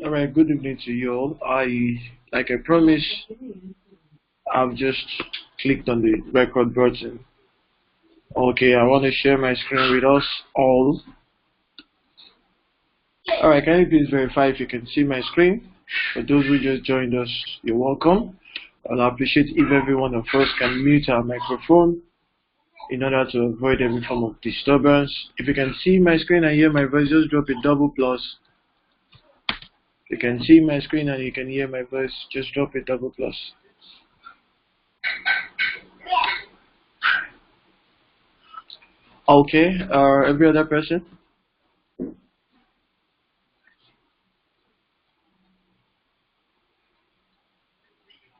All right, good evening to you all. Like I promised, I've just clicked on the record button. Okay, I want to share my screen with us all. All right, can you please verify if you can see my screen? For those who just joined us, you're welcome. I'll appreciate if every one of us can mute our microphone in order to avoid every form of disturbance. If you can see my screen and hear my voice, just drop a double plus. If you can see my screen and you can hear my voice, just drop a double plus. Okay, every other person?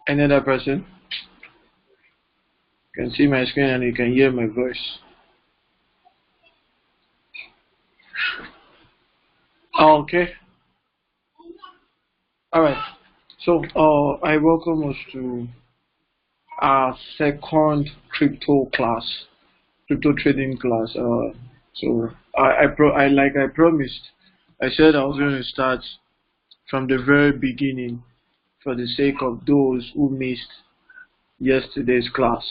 Any other person? You can see my screen and you can hear my voice. Okay, alright. So, I welcome us to our second crypto class, crypto trading class. Like I promised, I said I was going to start from the very beginning for the sake of those who missed yesterday's class.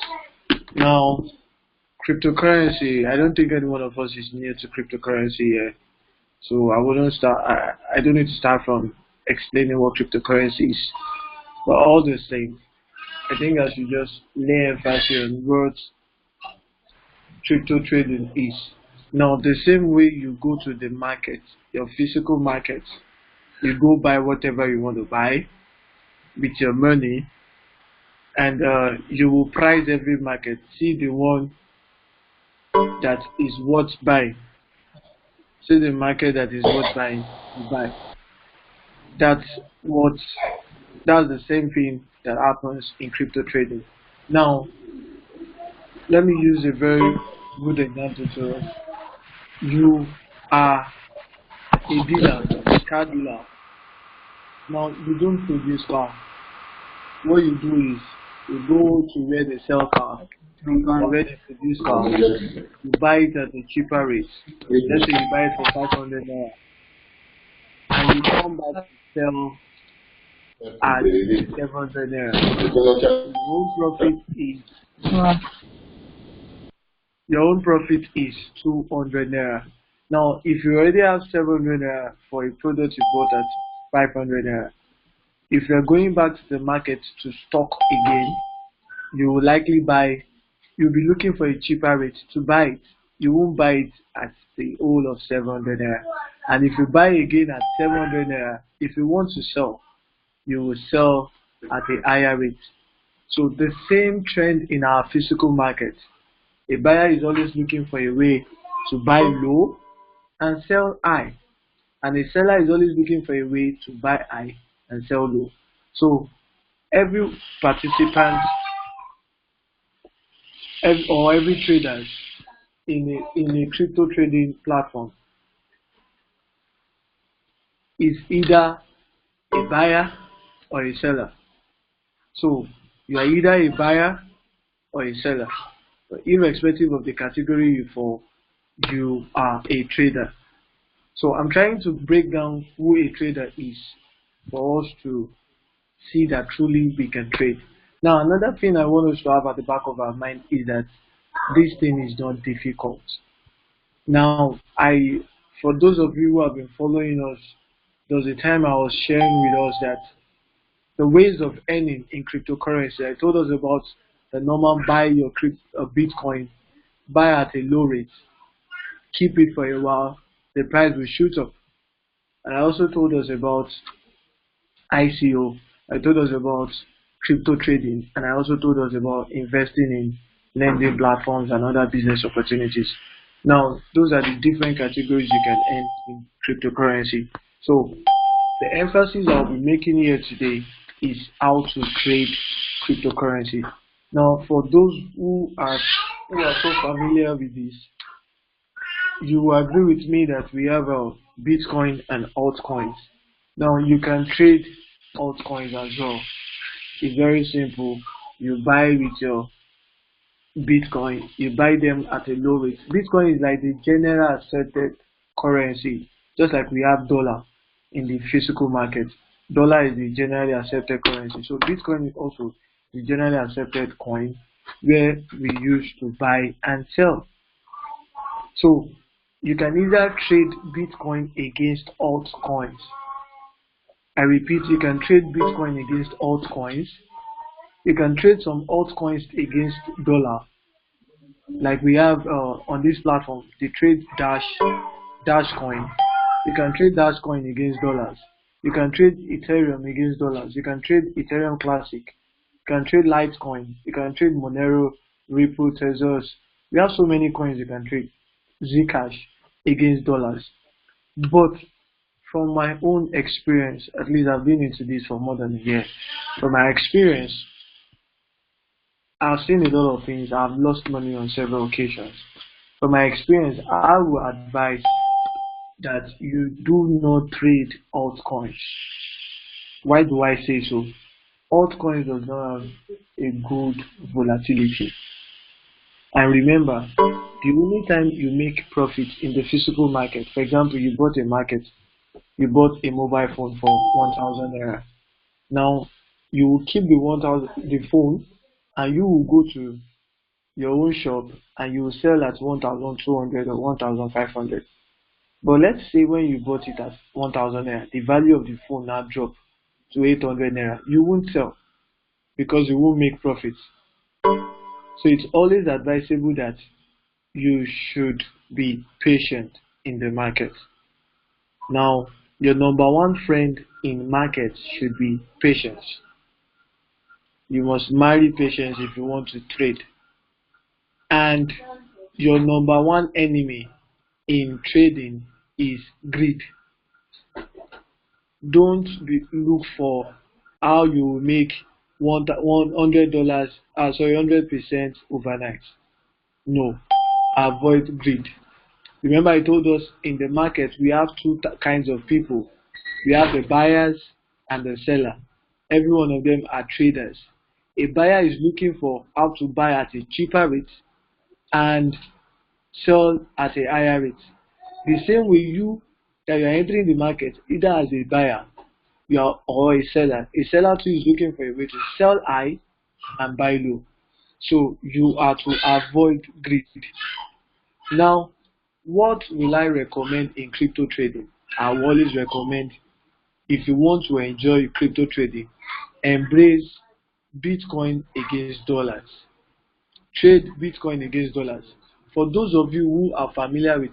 Now, cryptocurrency, I don't think any one of us is new to cryptocurrency yet. So I wouldn't start, I don't need to start from explaining what cryptocurrency is. But all the same, I think I should just lay emphasis on what crypto trading is. Now, the same way you go to the market, your physical market, you go buy whatever you want to buy with your money, and you will price every market, see the one that is worth buying. See the market that is worth buying, you buy. That's what that's the same thing that happens in crypto trading. Now, let me use a very good example to us. You are a dealer, a car dealer. Now, you don't produce car. What you do is you go to where they sell car, or where they produce car. You buy it at a cheaper rate. Let's say you buy it for 500 naira, and you come back to sell at 700 naira. Your own profit is 200 naira. Now, if you already have 700 naira for a product you bought at 500 naira, if you're going back to the market to stock again, you will likely buy, you'll be looking for a cheaper rate to buy it. You won't buy it at the whole of 700 naira. And if you buy again at 700 naira, if you want to sell, you will sell at a higher rate. So the same trend in our physical market. A buyer is always looking for a way to buy low and sell high. And a seller is always looking for a way to buy high and sell low. So every participant or every trader in a crypto trading platform is either a buyer or a seller. So you are either a buyer or a seller. But irrespective of the category you fall, you are a trader. So I'm trying to break down who a trader is for us to see that truly we can trade. Now, another thing I want us to have at the back of our mind is that this thing is not difficult. Now, for those of you who have been following us, there was a time I was sharing with us that the ways of earning in cryptocurrency. I told us about the normal buy your Bitcoin, buy at a low rate, keep it for a while, the price will shoot up. And I also told us about ICO. I told us about crypto trading, and I also told us about investing in lending platforms and other business opportunities. Now, those are the different categories you can earn in cryptocurrency. So, the emphasis I'll be making here today is how to trade cryptocurrency. Now, for those who are so familiar with this, you will agree with me that we have Bitcoin and altcoins. Now, you can trade altcoins as well. It's very simple. You buy with your Bitcoin, you buy them at a low rate. Bitcoin is like the general accepted currency, just like we have dollar. in the physical market. Dollar is the generally accepted currency. So Bitcoin is also the generally accepted coin where we use to buy and sell. So you can either trade Bitcoin against altcoins. I repeat, you can trade Bitcoin against altcoins. You can trade some altcoins against dollar. Like we have on this platform, they trade Dash coin. You can trade Dash coin against dollars. You can trade Ethereum against dollars. You can trade Ethereum Classic. You can trade Litecoin. You can trade Monero, Ripple, Tezos. We have so many coins you can trade. Zcash against dollars. But from my own experience, at least I've been into this for more than a year. From my experience, I've seen a lot of things. I've lost money on several occasions. From my experience, I would advise that you do not trade altcoins. Why do I say so? Altcoins does not have a good volatility. And remember, the only time you make profit in the physical market, for example, you bought a mobile phone for 1,000 naira. Now, you will keep the phone, and you will go to your own shop and you will sell at 1,200 or 1,500. But let's say when you bought it at 1,000 naira, the value of the phone now dropped to 800 naira. You won't sell because you won't make profits. So it's always advisable that you should be patient in the market. Now, your number one friend in markets should be patience. You must marry patience if you want to trade. And your number one enemy in trading is greed. Don't look for how you will make $100, 100% overnight. No, avoid greed. Remember, I told us in the market we have two kinds of people. We have the buyers and the seller. Every one of them are traders. A buyer is looking for how to buy at a cheaper rate and sell at a higher rate. The same way you that you are entering the market, either as a buyer or a seller. A seller too is looking for a way to sell high and buy low. So you are to avoid greed. Now, what will I recommend in crypto trading? I will always recommend, if you want to enjoy crypto trading, embrace Bitcoin against dollars. Trade Bitcoin against dollars. For those of you who are familiar with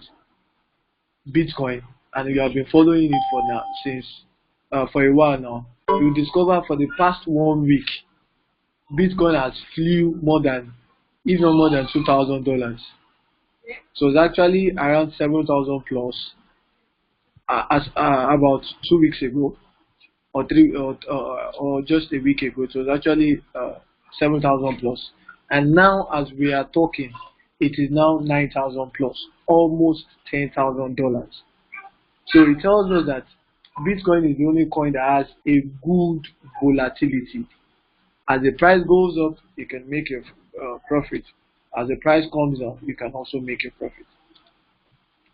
Bitcoin and you have been following it for a while now, you discover for the past 1 week, Bitcoin has flew even more than $2,000. So it's actually around 7,000 plus about 2 weeks ago, or just a week ago. So it's actually 7,000 plus. And now, as we are talking, it is now 9,000 plus, almost $10,000. So it tells us that Bitcoin is the only coin that has a good volatility. As the price goes up, you can make a profit. As the price comes up, you can also make a profit.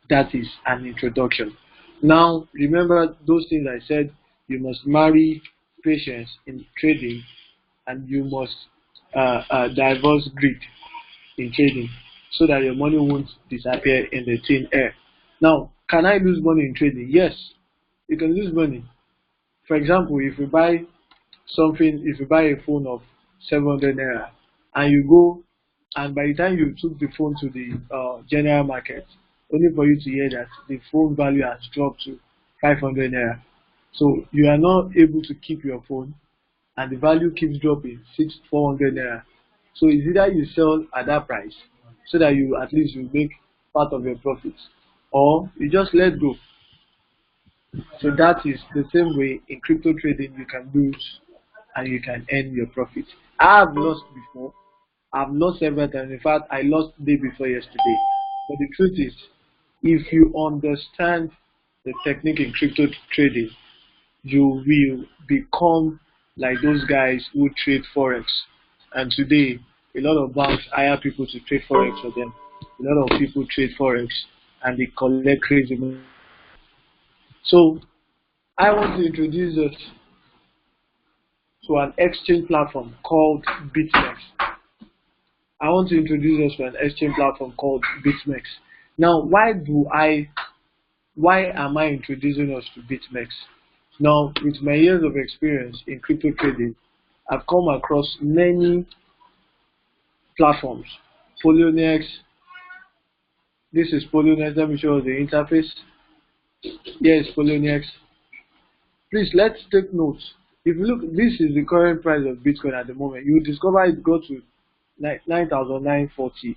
That is an introduction. Now, remember those things I said. You must marry patience in trading, and you must divorce greed in trading, so that your money won't disappear in the thin air. Now, can I lose money in trading? Yes, you can lose money. For example, if you buy a phone of 700 naira and you go, and by the time you took the phone to the general market, only for you to hear that the phone value has dropped to 500 naira. So you are not able to keep your phone and the value keeps dropping 400 naira. So it's either you sell at that price so that you at least will make part of your profits, or you just let go. So that is the same way in crypto trading. You can lose and you can earn your profits. I have lost before. I've lost several times. In fact, I lost the day before yesterday. But the truth is, if you understand the technique in crypto trading, you will become like those guys who trade forex. And today, a lot of banks hire people to trade forex for them. A lot of people trade forex and they collect crazy money. So I want to introduce us to an exchange platform called BitMEX. I want to introduce us to an exchange platform called BitMEX. Now, why am I introducing us to BitMEX? Now, with my years of experience in crypto trading, I've come across many platforms. Poloniex. This is Poloniex. Let me show you the interface. Yes, Poloniex. Please, let's take notes. If you look, this is the current price of Bitcoin at the moment. You will discover it got to 9,940.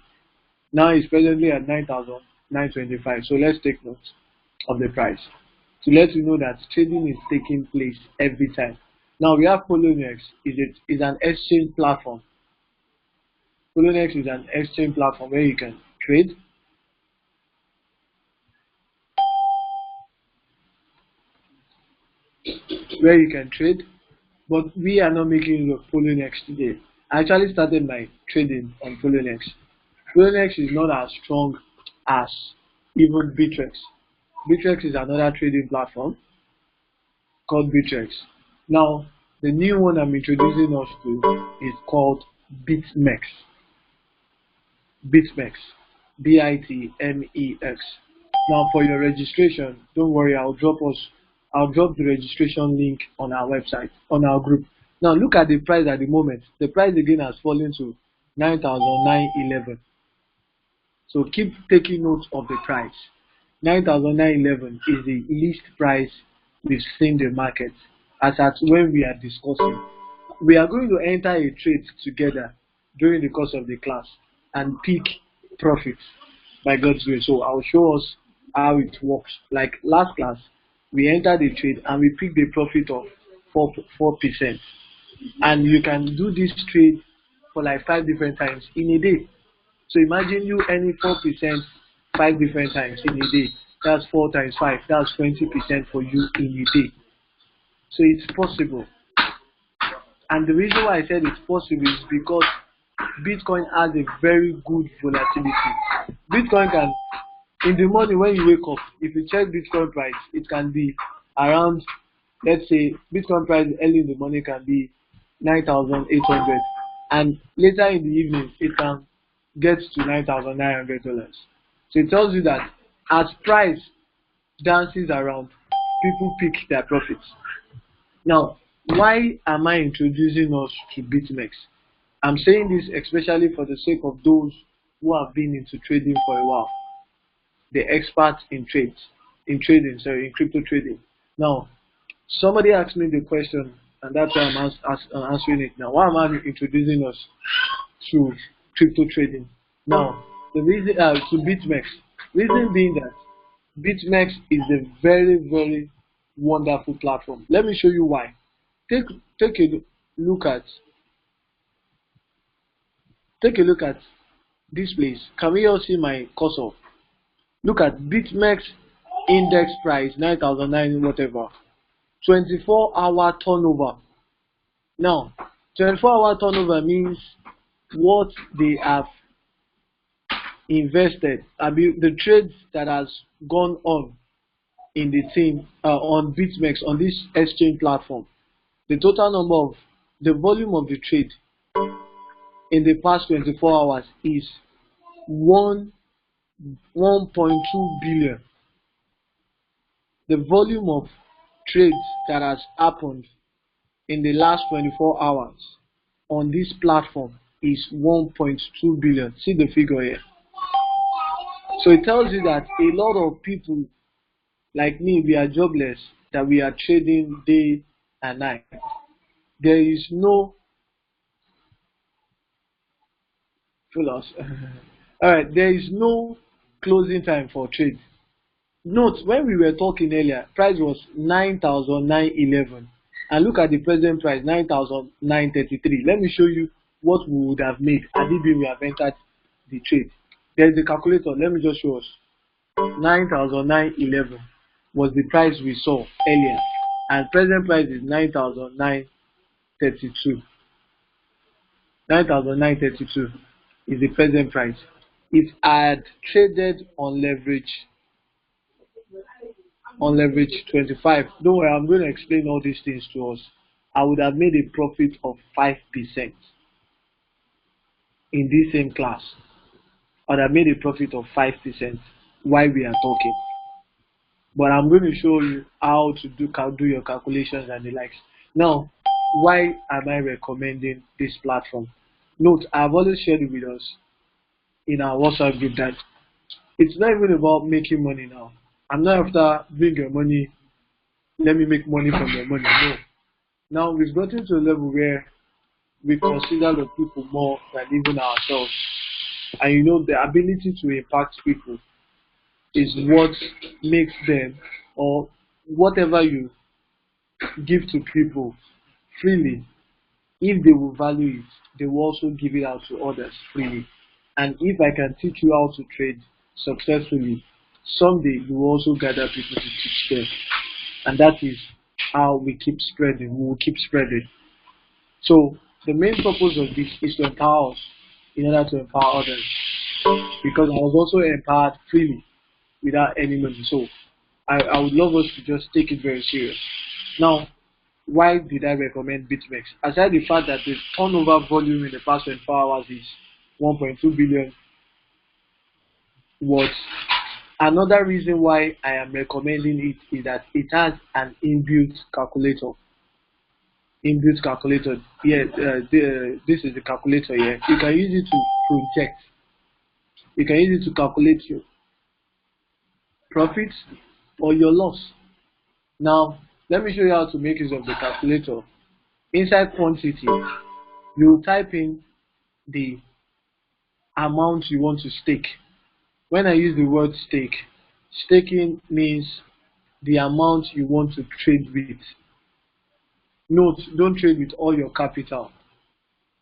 Now it's presently at 9,925. So let's take note of the price to let you know that trading is taking place every time. Now we have Poloniex. Is an exchange platform. Poloniex is an exchange platform where you can trade. But we are not making use of Poloniex today. I actually started my trading on Poloniex. Poloniex is not as strong as even BitMEX. BitMEX is another trading platform called BitMEX. Now, the new one I'm introducing us to is called BitMEX. BitMEX. BITMEX. Now, for your registration, don't worry, I'll drop the registration link on our website, on our group. Now, look at the price at the moment. The price again has fallen to 9,911. So keep taking note of the price. 9,911 is the least price we've seen the market as at when we are discussing. We are going to enter a trade together during the course of the class and pick profits by God's grace. So I'll show us how it works. Like last class, we entered the trade and we picked a profit of 4%. And you can do this trade for like 5 different times in a day. So imagine you earning 4% 5 different times in a day. That's 4 times 5. That's 20% for you in a day. So it's possible. And the reason why I said it's possible is because Bitcoin has a very good volatility. Bitcoin can, in the morning when you wake up, if you check Bitcoin price, it can be around, let's say, Bitcoin price early in the morning can be 9,800. And later in the evening, it can get to $9,900. So it tells you that as price dances around, people pick their profits. Now, why am I introducing us to BitMEX? I'm saying this especially for the sake of those who have been into trading for a while, the experts in in crypto trading. Now, somebody asked me the question, and that's why I'm answering it now. Why am I introducing us to crypto trading? Now, the reason to BitMEX. Reason being that BitMEX is a very, very wonderful platform. Let me show you why. Take a look at this place. Can we all see my cursor? Look at BitMEX index price 9,009 whatever. 24-hour turnover. Now, 24-hour turnover means what they have invested. I mean, the trades that has gone on in the team on BitMEX, on this exchange platform. The total number of the volume of the trade in the past 24 hours is 1.2 billion. The volume of trades that has happened in the last 24 hours on this platform is 1.2 billion. See the figure here. So it tells you that a lot of people like me, we are jobless, that we are trading day and night. There is no Alright, there is no closing time for trade. Note, when we were talking earlier, price was 9,911, and look at the present price, 9,933. Let me show you what we would have made had it been we have entered the trade. There is a calculator. Let me just show us. 9,911 was the price we saw earlier, and present price is 9,932. 9,932 is the present price. If I had traded on leverage, on leverage 25. Don't worry, I'm going to explain all these things to us. I would have made a profit of 5% in this same class. I would have made a profit of 5% while we are talking. But I'm going to show you how to do your calculations and the likes. Now, why am I recommending this platform? Note, I've always shared it with us in our WhatsApp group that it's not even about making money now. I'm not after bring your money, let me make money from your money. No. Now we've gotten to a level where we consider the people more than even ourselves. And you know, the ability to impact people is what makes them, or whatever you give to people freely, if they will value it, they will also give it out to others freely. And if I can teach you how to trade successfully, someday you will also gather people to teach them. And that is how we keep spreading. We will keep spreading. So the main purpose of this is to empower us in order to empower others. Because I was also empowered freely without any money. So I would love us to just take it very serious. Now, why did I recommend BitMEX? Aside the fact that the turnover volume in the past 24 hours is 1.2 billion words, another reason why I am recommending it is that it has an inbuilt calculator. Inbuilt calculator. Yeah, this is the calculator here. You can use it to project. You can use it to calculate your profits or your loss. Now, let me show you how to make use of the calculator. Inside quantity, you type in the amount you want to stake. When I use the word stake, staking means the amount you want to trade with. Note, don't trade with all your capital.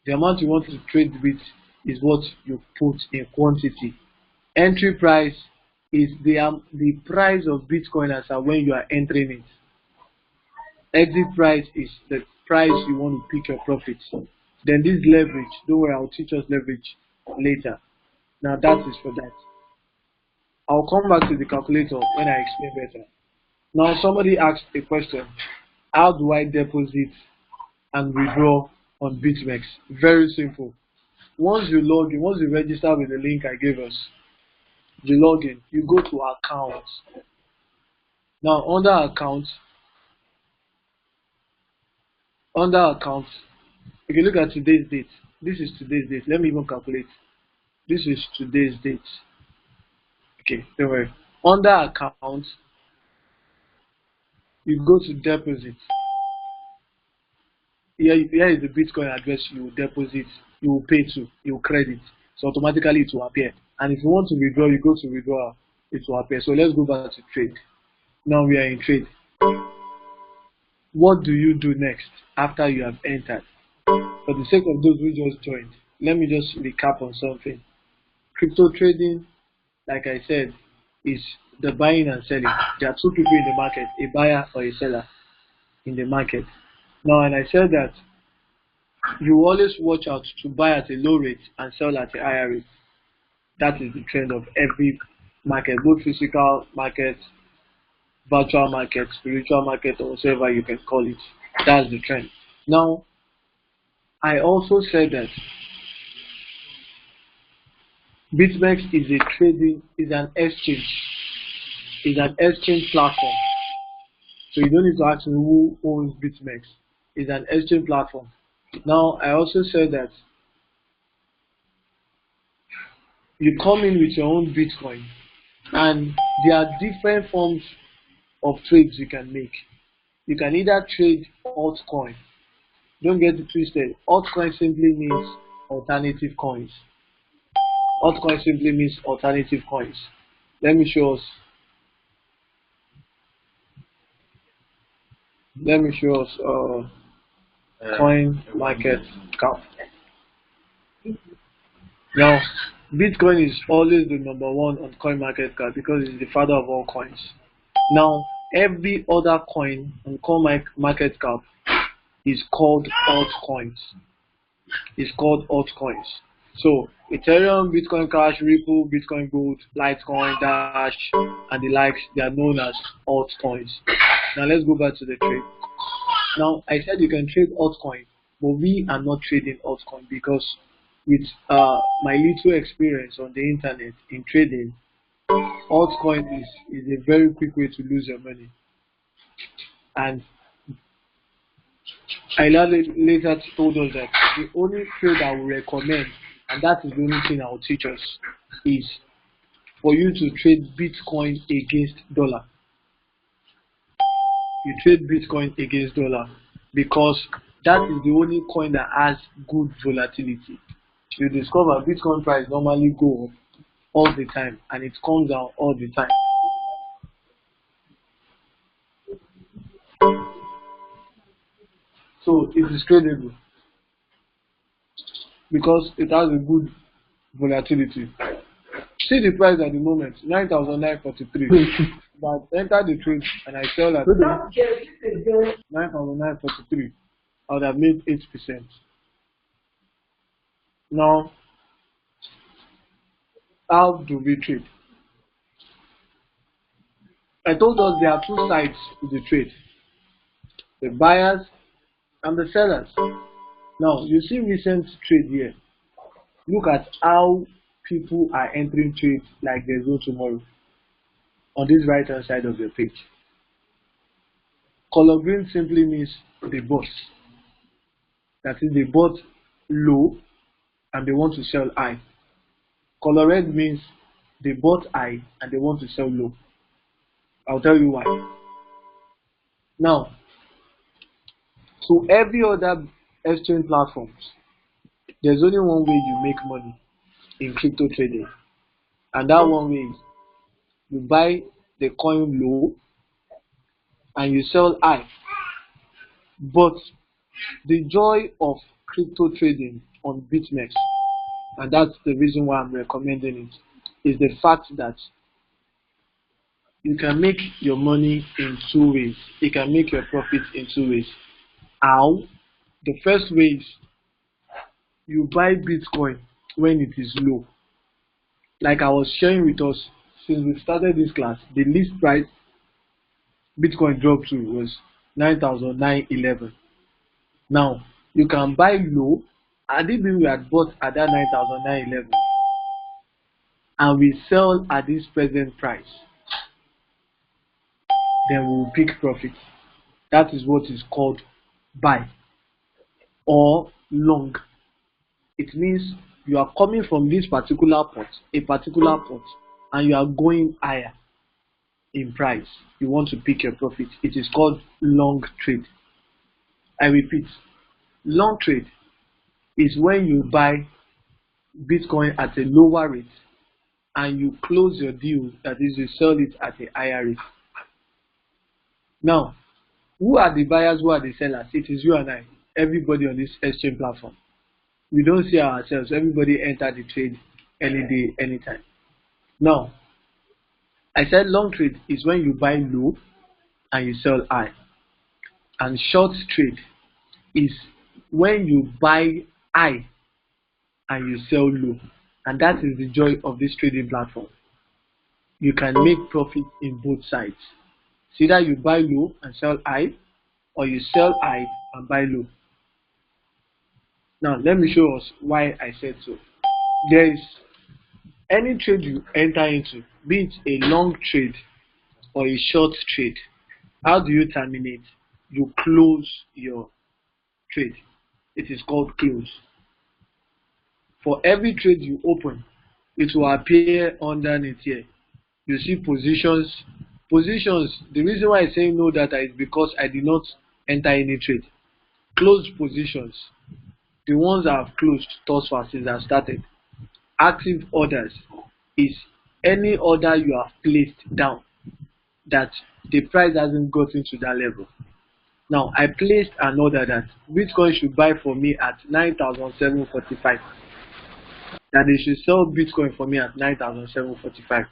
The amount you want to trade with is what you put in quantity. Entry price is the price of Bitcoin as when you are entering it. Exit price is the price you want to pick your profits. Then this leverage, don't worry, I'll teach us leverage later. Now that is for that. I'll come back to the calculator when I explain better. Now somebody asked a question. How do I deposit and withdraw on BitMEX? Very simple. Once you log in, once you register with the link I gave us, you log in, you go to accounts. Now under accounts, if you look at today's date, this is today's date. Let me even calculate. This is today's date. Okay, don't worry. Under accounts, you go to deposit. Here is the Bitcoin address you will deposit, you will pay to, you will credit. So automatically it will appear. And if you want to withdraw, you go to withdraw, it will appear. So let's go back to trade. Now we are in trade. What do you do next after you have entered? For the sake of those who just joined, let me just recap on something. Crypto trading, like I said, is the buying and selling. There are two people in the market, a buyer or a seller in the market. Now, and I said that you always watch out to buy at a low rate and sell at a higher rate. That is the trend of every market, both physical market, virtual market, spiritual market, or whatever you can call it. That's the trend. Now, I also said that BitMEX is an exchange platform. So you don't need to ask me who owns BitMEX. It's an exchange platform. Now, I also said that you come in with your own Bitcoin, and there are different forms of trades you can make. You can either trade altcoin. Don't get it twisted. Altcoin simply means alternative coins. Altcoin simply means alternative coins. Let me show us. Coin market cap. Now, Bitcoin is always the number one on coin market cap because it's the father of all coins. Now, every other coin on coin market cap is called altcoins. It's called altcoins. So Ethereum, Bitcoin Cash, Ripple, Bitcoin Gold, Litecoin, Dash, and the likes, they are known as altcoins. Now let's go back to the trade. Now I said you can trade altcoin, but we are not trading altcoin because with my little experience on the internet in trading, altcoin is a very quick way to lose your money. And I later told us that the only trade I will recommend, and that is the only thing I will teach us, is for you to trade Bitcoin against dollar. You trade Bitcoin against dollar because that is the only coin that has good volatility. You discover Bitcoin price normally go up all the time and it comes down all the time. So it is tradable because it has a good volatility. See the price at the moment, 9,943. But enter the trade and I sell at 9,943. I would have made 8%. Now, how do we trade? I told us there are two sides to the trade, the buyers and the sellers. Now, you see recent trade here. Look at how people are entering trades like there's no tomorrow on this right hand side of your page. Color green simply means they bought. That is, they bought low and they want to sell high. Color red means they bought high and they want to sell low. I'll tell you why. Now, so every other exchange platforms, there's only one way you make money in crypto trading, and that one way is you buy the coin low and you sell high. But the joy of crypto trading on BitMEX, and that's the reason why I'm recommending it, is the fact that you can make your money in two ways. You can make your profit in two ways. How? The first way is you buy Bitcoin when it is low. Like I was sharing with us, since we started this class, the least price Bitcoin dropped to was 9,911. Now, you can buy low, and if we had bought at that 9,911, and we sell at this present price, then we will pick profit. That is what is called buy or long. It means you are coming from this particular pot, a particular pot, and you are going higher in price. You want to pick your profit. It is called long trade. I repeat, long trade is when you buy Bitcoin at a lower rate and you close your deal, that is, you sell it at a higher rate. Now, who are the buyers, who are the sellers? It is you and I, everybody on this exchange platform. We don't see ourselves. Everybody enter the trade any day, anytime. Now, I said long trade is when you buy low and you sell high. And short trade is when you buy high and you sell low. And that is the joy of this trading platform. You can make profit in both sides. It's either you buy low and sell high, or you sell high and buy low. Now, let me show us why I said so. There is any trade you enter into, be it a long trade or a short trade. How do you terminate? You close your trade. It is called close. For every trade you open, it will appear underneath here. You see positions. Positions, the reason why I say no data is because I did not enter any trade. Closed positions, the ones I have closed thus far since I started. Active orders is any order you have placed down that the price hasn't gotten to that level. Now, I placed an order that Bitcoin should buy for me at 9,745. That they should sell Bitcoin for me at 9,745.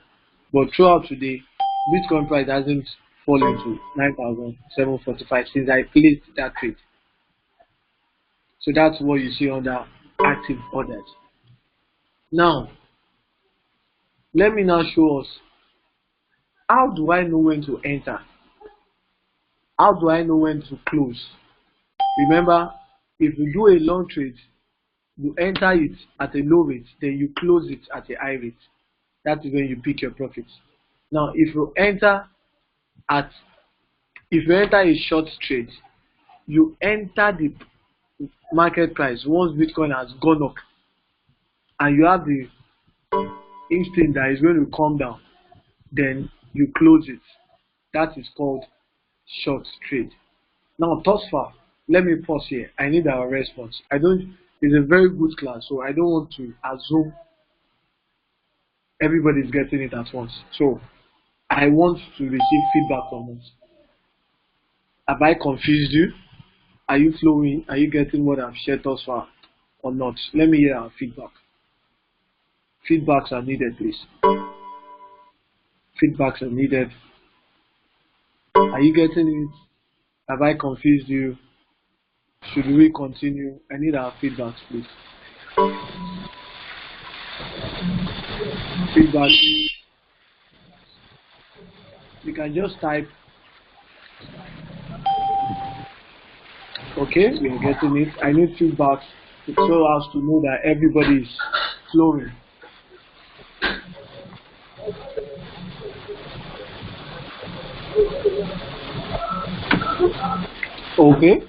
But throughout today, Bitcoin price hasn't fallen to 9,745 since I placed that trade. So that's what you see under active orders. Now, let me now show us, how do I know when to enter? How do I know when to close? Remember, if you do a long trade, you enter it at a low rate, then you close it at a high rate. That is when you pick your profits. Now, if you enter a short trade, you enter the market price once Bitcoin has gone up, and you have the instinct that is going to come down, then you close it. That is called short trade. Now, thus far, let me pause here. I need our response. It's a very good class, so I don't want to assume everybody's getting it at once. So I want to receive feedback from us. Have I confused you? Are you flowing? Are you getting what I've shared thus far or not? Let me hear our feedback. Feedbacks are needed, please. Feedbacks are needed. Are you getting it? Have I confused you? Should we continue? I need our feedbacks, please. Feedback. You can just type. Okay, we are getting it. I need feedback so as to know that everybody is flowing. Okay.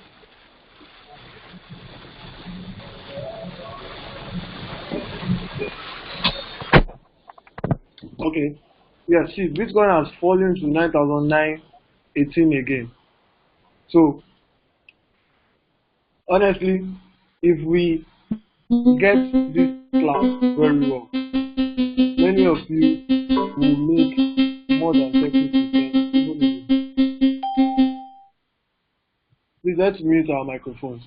Okay. Yeah, see, Bitcoin has fallen to 9,918 again. So, honestly, if we get this class very well, many of you will make more than 30%. Please let's mute our microphones.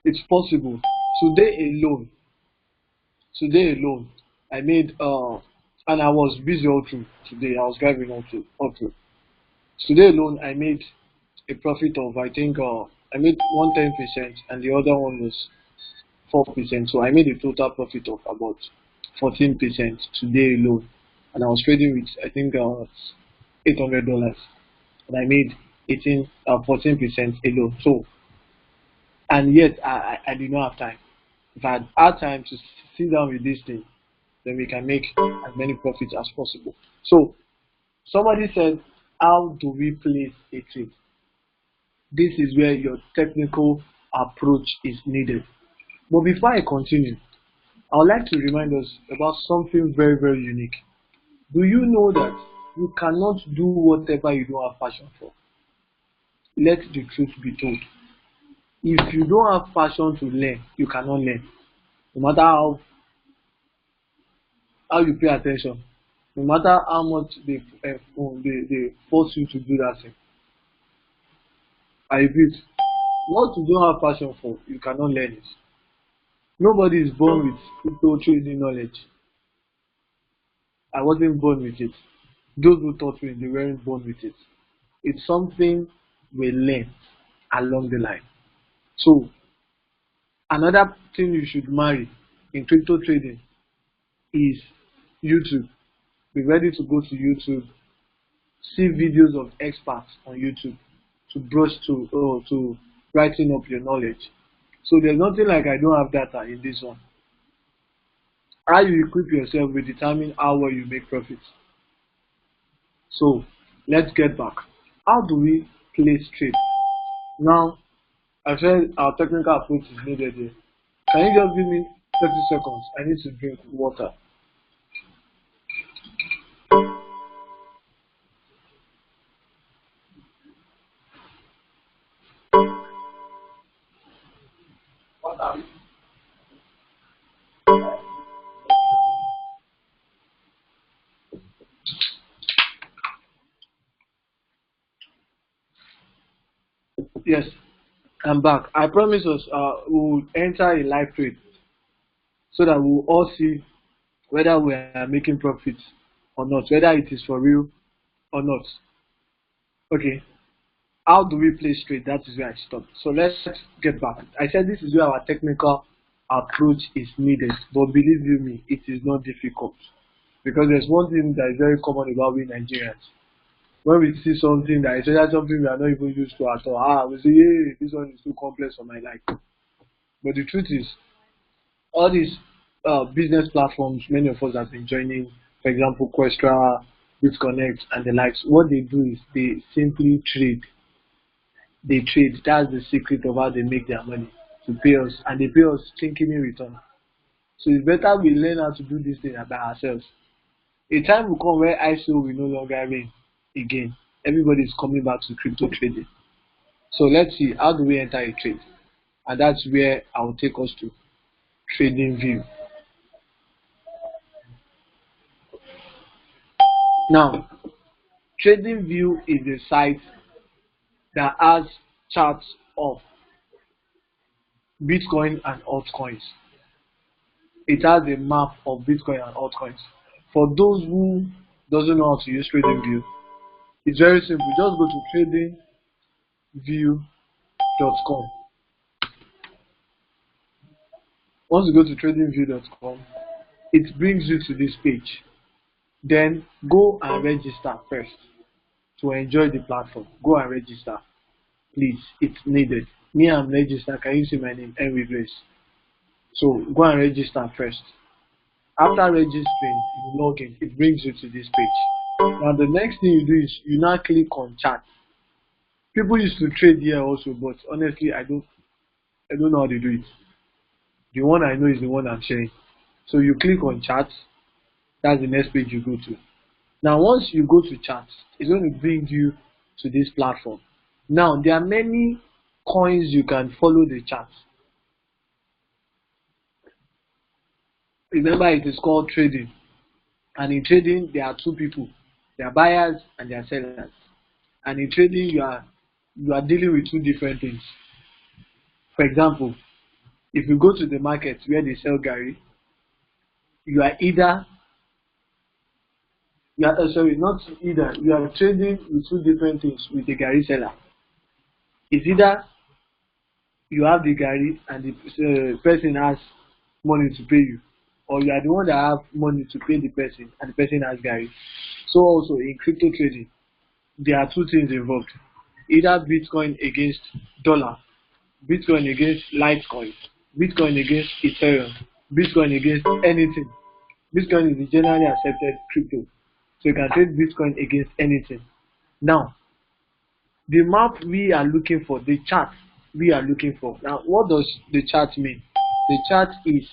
It's possible. Today alone, I made and I was busy all through today. I was driving all through. Today alone, I made a profit of, I think, I made 110%, and the other one was 4%. So I made a total profit of about 14% today alone, and I was trading with, I think, $800, and I made 14% alone. So, and yet I did not have time. If I had time to sit down with this thing, then we can make as many profits as possible. So somebody said, how do we place a trade? This is where your technical approach is needed. But before I continue, I would like to remind us about something very, very unique. Do you know that you cannot do whatever you don't have passion for? Let the truth be told. If you don't have passion to learn, you cannot learn. No matter how you pay attention, no matter how much they force you to do that thing. I repeat, what you don't have passion for, you cannot learn it. Nobody is born with crypto trading knowledge. I wasn't born with it. Those who taught me, they weren't born with it. It's something we learn along the line. So, another thing you should marry in crypto trading is YouTube. Be ready to go to YouTube, see videos of experts on YouTube to brush to brighten up your knowledge. So there's nothing like I don't have data in this one. How you equip yourself will determine how well you make profits. So let's get back. How do we place trade? Now, I said our technical approach is needed here. Can you just give me 30 seconds? I need to drink water. Yes, I'm back. I promise us we'll enter a live trade so that we'll all see whether we are making profits or not, whether it is for real or not. Okay. How do we place trade? That is where I stopped. So let's get back. I said this is where our technical approach is needed. But believe you me, it is not difficult. Because there's one thing that is very common about we Nigerians. When we see something that is either something we are not even used to at all, we say, hey, this one is too complex for my life. But the truth is, all these business platforms, many of us have been joining, for example, Questra, BitConnect, and the likes. What they do is they simply trade. They trade. That's the secret of how they make their money to pay us, and they pay us thinking in return. So it's better we learn how to do this thing by ourselves. A time will come where ISO will no longer reign again. Everybody is coming back to crypto trading. So let's see, how do we enter a trade? And that's where I will take us to TradingView. Now, TradingView is a site that has charts of Bitcoin and altcoins. It has a map of Bitcoin and altcoins. For those who doesn't know how to use TradingView, it's very simple. Just go to tradingview.com. Once you go to tradingview.com, it brings you to this page. Then go and register first to enjoy the platform. Go and register, please. It's needed. Me, I'm registered. Can you see my name? EARNWITHGRACE. So go and register first. After registering, you log in. It brings you to this page. Now the next thing you do is you now click on chat. People used to trade here also, but honestly, I don't know how to do it. The one I know is the one I'm sharing. So you click on chat. That's the next page you go to. Now once you go to chat, it's going to bring you to this platform. Now there are many coins you can follow the chat. Remember, it is called trading, and in trading there are two people. There are buyers and there are sellers. And in trading you are dealing with two different things. For example, if you go to the market where they sell Gary, you are trading with two different things with the Gary seller. It's either you have the Gary and the person has money to pay you, or you are the one that have money to pay the person and the person has Gary. So also in crypto trading, there are two things involved: either Bitcoin against dollar, Bitcoin against Litecoin, Bitcoin against Ethereum, Bitcoin against anything. Bitcoin is the generally accepted crypto, so you can trade Bitcoin against anything. Now, the map we are looking for, the chart we are looking for. Now, what does the chart mean? The chart is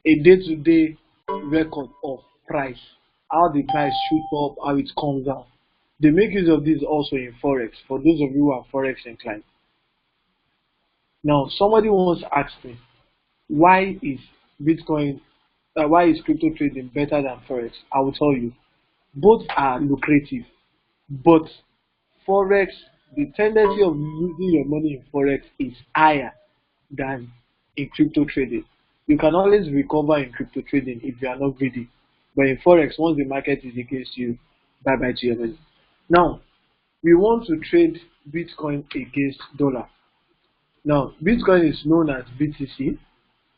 a day-to-day record of price, how the price shoots up, how it comes down. They make use of this also in Forex, for those of you who are Forex inclined. Now, somebody once asked me, why is crypto trading better than Forex? I will tell you, both are lucrative, but Forex, the tendency of losing your money in Forex is higher than in crypto trading. You can always recover in crypto trading if you are not greedy, but in Forex, once the market is against you, bye bye to your money. Now, we want to trade Bitcoin against dollar. Now, Bitcoin is known as BTC.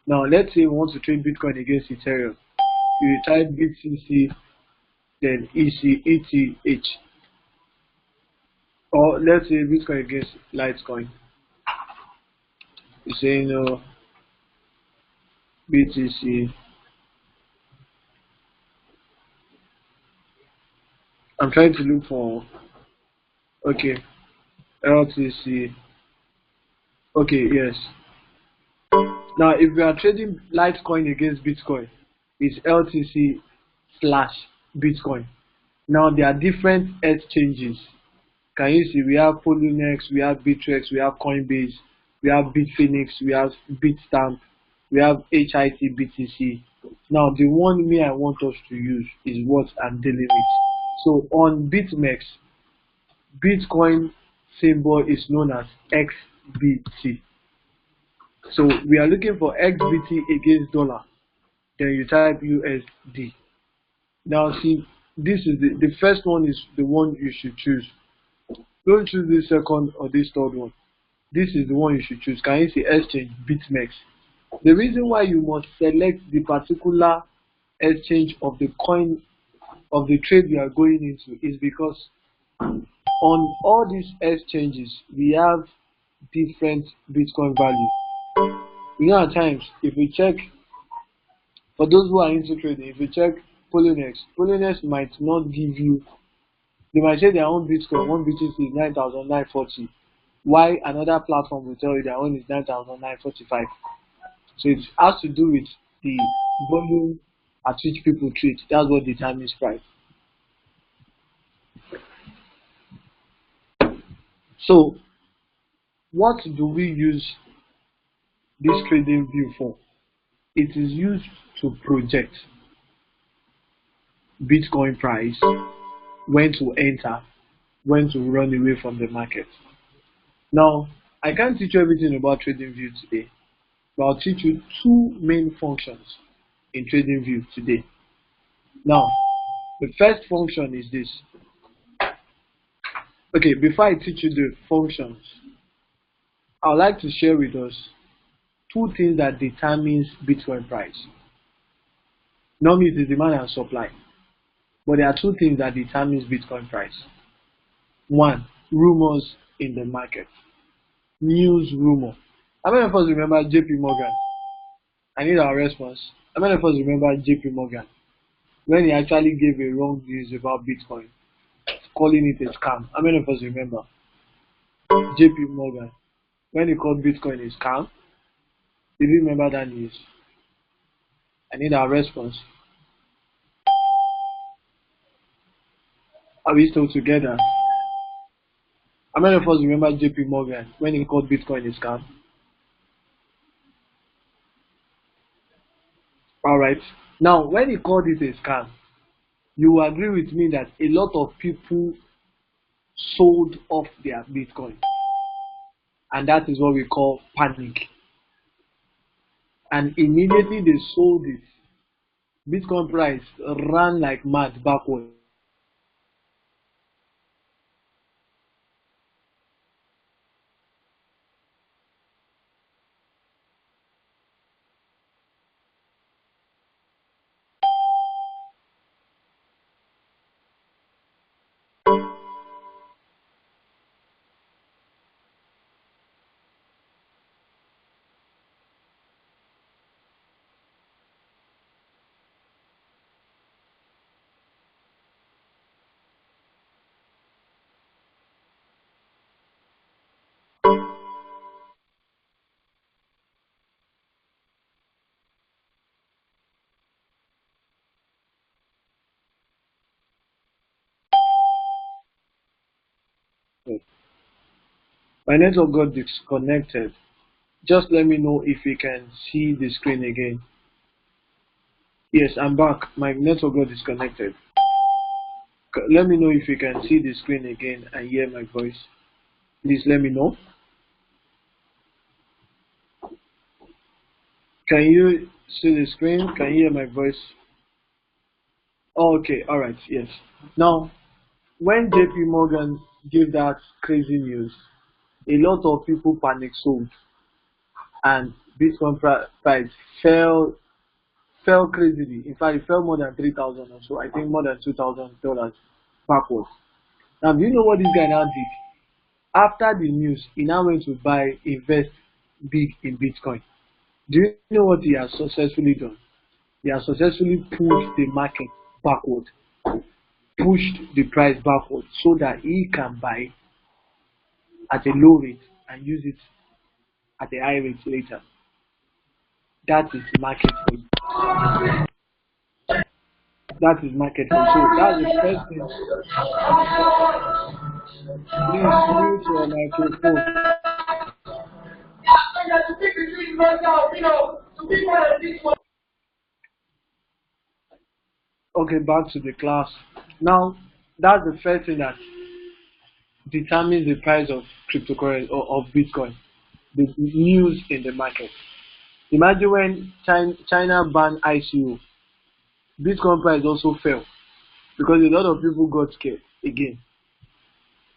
Now, let's say we want to trade Bitcoin against Ethereum. You type BTC, then ETH. Or let's say Bitcoin against Litecoin. You say no, BTC. I'm trying to look for, okay, LTC. Okay, yes. Now, if we are trading Litecoin against Bitcoin, it's LTC slash Bitcoin. Now, there are different exchanges. Can you see? We have Poloniex, we have BitMEX, we have Coinbase, we have Bitfinex, we have Bitstamp, we have HIT BTC. Now, the one me I want us to use is what I'm dealing with. So, on BitMEX, Bitcoin symbol is known as XBT. So we are looking for XBT against dollar. Then you type USD. Now see, this is the first one is the one you should choose. Don't choose this second or this third one. This is the one you should choose. Can you see exchange BitMEX? The reason why you must select the particular exchange of the coin of the trade you are going into is because on all these exchanges we have different Bitcoin value. You know, at times if you check, for those who are into trading, if you check Poloniex might not give you, they might say their own Bitcoin, one BTC is 9,940, while another platform will tell you their own is 9,945. So it has to do with the volume at which people trade. That's what determines price. So what do we use this trading view for? It is used to project Bitcoin price, when to enter, when to run away from the market. Now, I can't teach you everything about TradingView today, but I'll teach you two main functions in TradingView today. Now, the first function is this. Okay, before I teach you the functions, I would like to share with us two things that determines Bitcoin price. Normally it is demand and supply, but there are two things that determines Bitcoin price. One, rumors in the market. News rumor. How many of us remember JP Morgan? I need our response. How many of us remember JP Morgan when he actually gave a wrong news about Bitcoin, calling it a scam? How many of us remember JP Morgan when he called Bitcoin a scam? Did you remember that news? I need our response. Are we still together? How many of us remember JP Morgan when he called Bitcoin a scam? Alright. Now, when he called it a scam, you will agree with me that a lot of people sold off their Bitcoin. And that is what we call panic. And immediately they sold it, Bitcoin price ran like mad backward. My network got disconnected. Just let me know if you can see the screen again. Yes, I'm back. My network got disconnected. Let me know if you can see the screen again and hear my voice. Please let me know. Can you see the screen? Can you hear my voice? Oh, okay, alright, yes. Now, when JP Morgan gave that crazy news, a lot of people panic sold and Bitcoin price fell crazily. In fact, it fell more than 3,000 or so. I think more than $2,000 backwards. Now, do you know what this guy now did? After the news, he now went to invest big in Bitcoin. Do you know what he has successfully done? He has successfully pushed the market backward, pushed the price backward so that he can buy at a low rate and use it at a high rate later. That is market for you. That is market for you. So that's the first thing. Please mute your microphone. Okay, back to the class. Now, that's the first thing that determines the price of cryptocurrency or of Bitcoin. The news in the market. Imagine when China banned ICO, Bitcoin price also fell because a lot of people got scared again.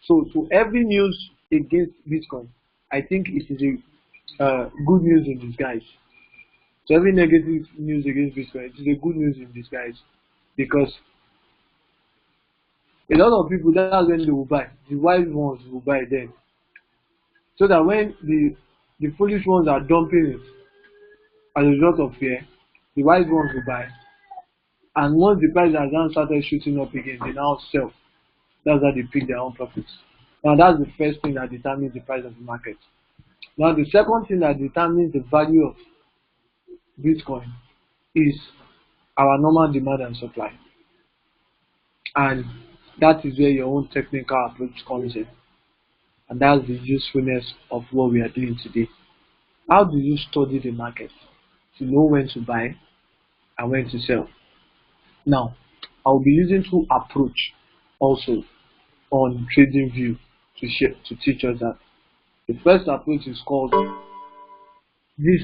So to every news against Bitcoin, I think it is a good news in disguise. So every negative news against Bitcoin, it is a good news in disguise, because a lot of people, that's when they will buy. The wise ones will buy then, so that when the foolish ones are dumping it as a result of fear, the wise ones will buy. And once the price has now started shooting up again, they now sell. That's how they pick their own profits. Now that's the first thing that determines the price of the market. Now the second thing that determines the value of Bitcoin is our normal demand and supply. And that is where your own technical approach comes in. And that's the usefulness of what we are doing today. How do you study the market to know when to buy and when to sell? Now, I'll be using two approach also on TradingView to teach us that. The first approach is called this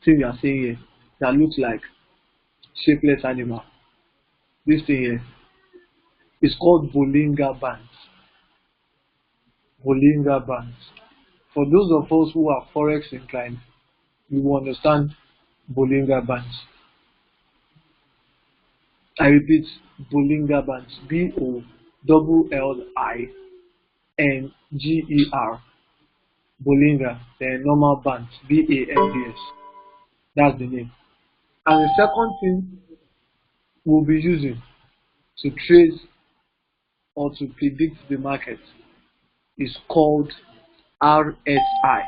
thing you are seeing here that looks like shapeless animal. This thing here is called Bollinger Bands. Bollinger Bands. For those of us who are forex inclined, you will understand Bollinger Bands. I repeat, Bollinger Bands. BOLLINGER. Bollinger. Then normal bands. BANDS. That's the name. And the second thing we'll be using to trace or to predict the market is called RSI.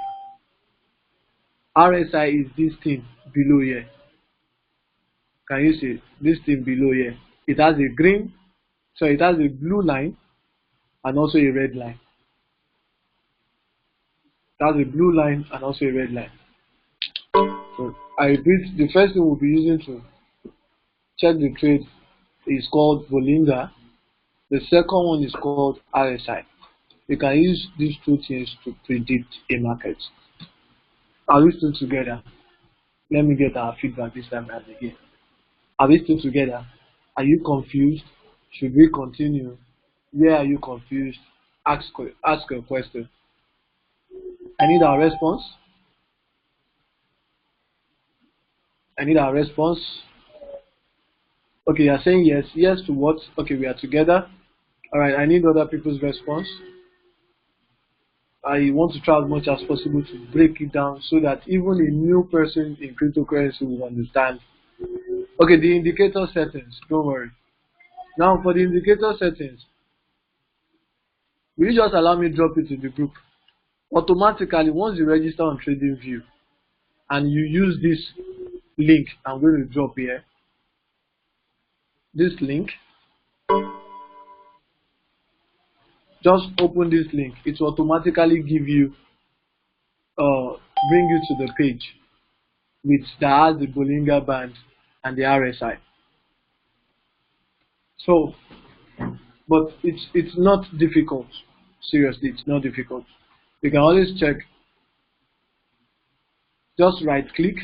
RSI is this thing below here. Can you see this thing below here? It has a green, so it has a blue line and also a red line. It has a blue line and also a red line. So I repeat, the first thing we'll be using to check the trade is called Bollinger. The second one is called RSI. You can use these two things to predict a market. Are we still together? Let me get our feedback this time as again. Are we still together? Are you confused? Should we continue? Where are you confused? Ask a question. I need our response. I need our response. Okay, you're saying yes. Yes to what? Okay, we are together. Alright, I need other people's response. I want to try as much as possible to break it down so that even a new person in cryptocurrency will understand. Okay, the indicator settings, don't worry. Now for the indicator settings, will you just allow me to drop it in the group? Automatically, once you register on TradingView and you use this link I'm going to drop here, this link, just open this link. It will automatically give you, bring you to the page that has the Bollinger Band and the RSI. So, but it's not difficult. Seriously, it's not difficult. You can always check. Just right click.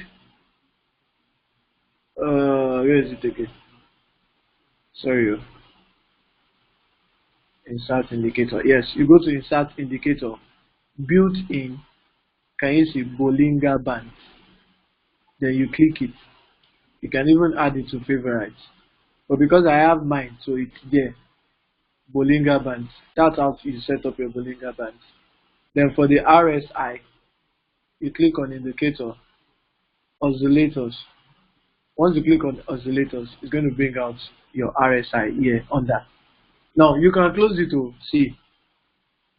Where is it again? Sorry. Insert indicator. Yes, you go to insert indicator. Built in. Can you see Bollinger Band? Then you click it. You can even add it to favorites. But because I have mine, so it's there. Bollinger Bands. That's how you set up your Bollinger Bands. Then for the RSI, you click on indicator, oscillators. Once you click on oscillators, it's going to bring out your RSI here under. Now you can close it to see.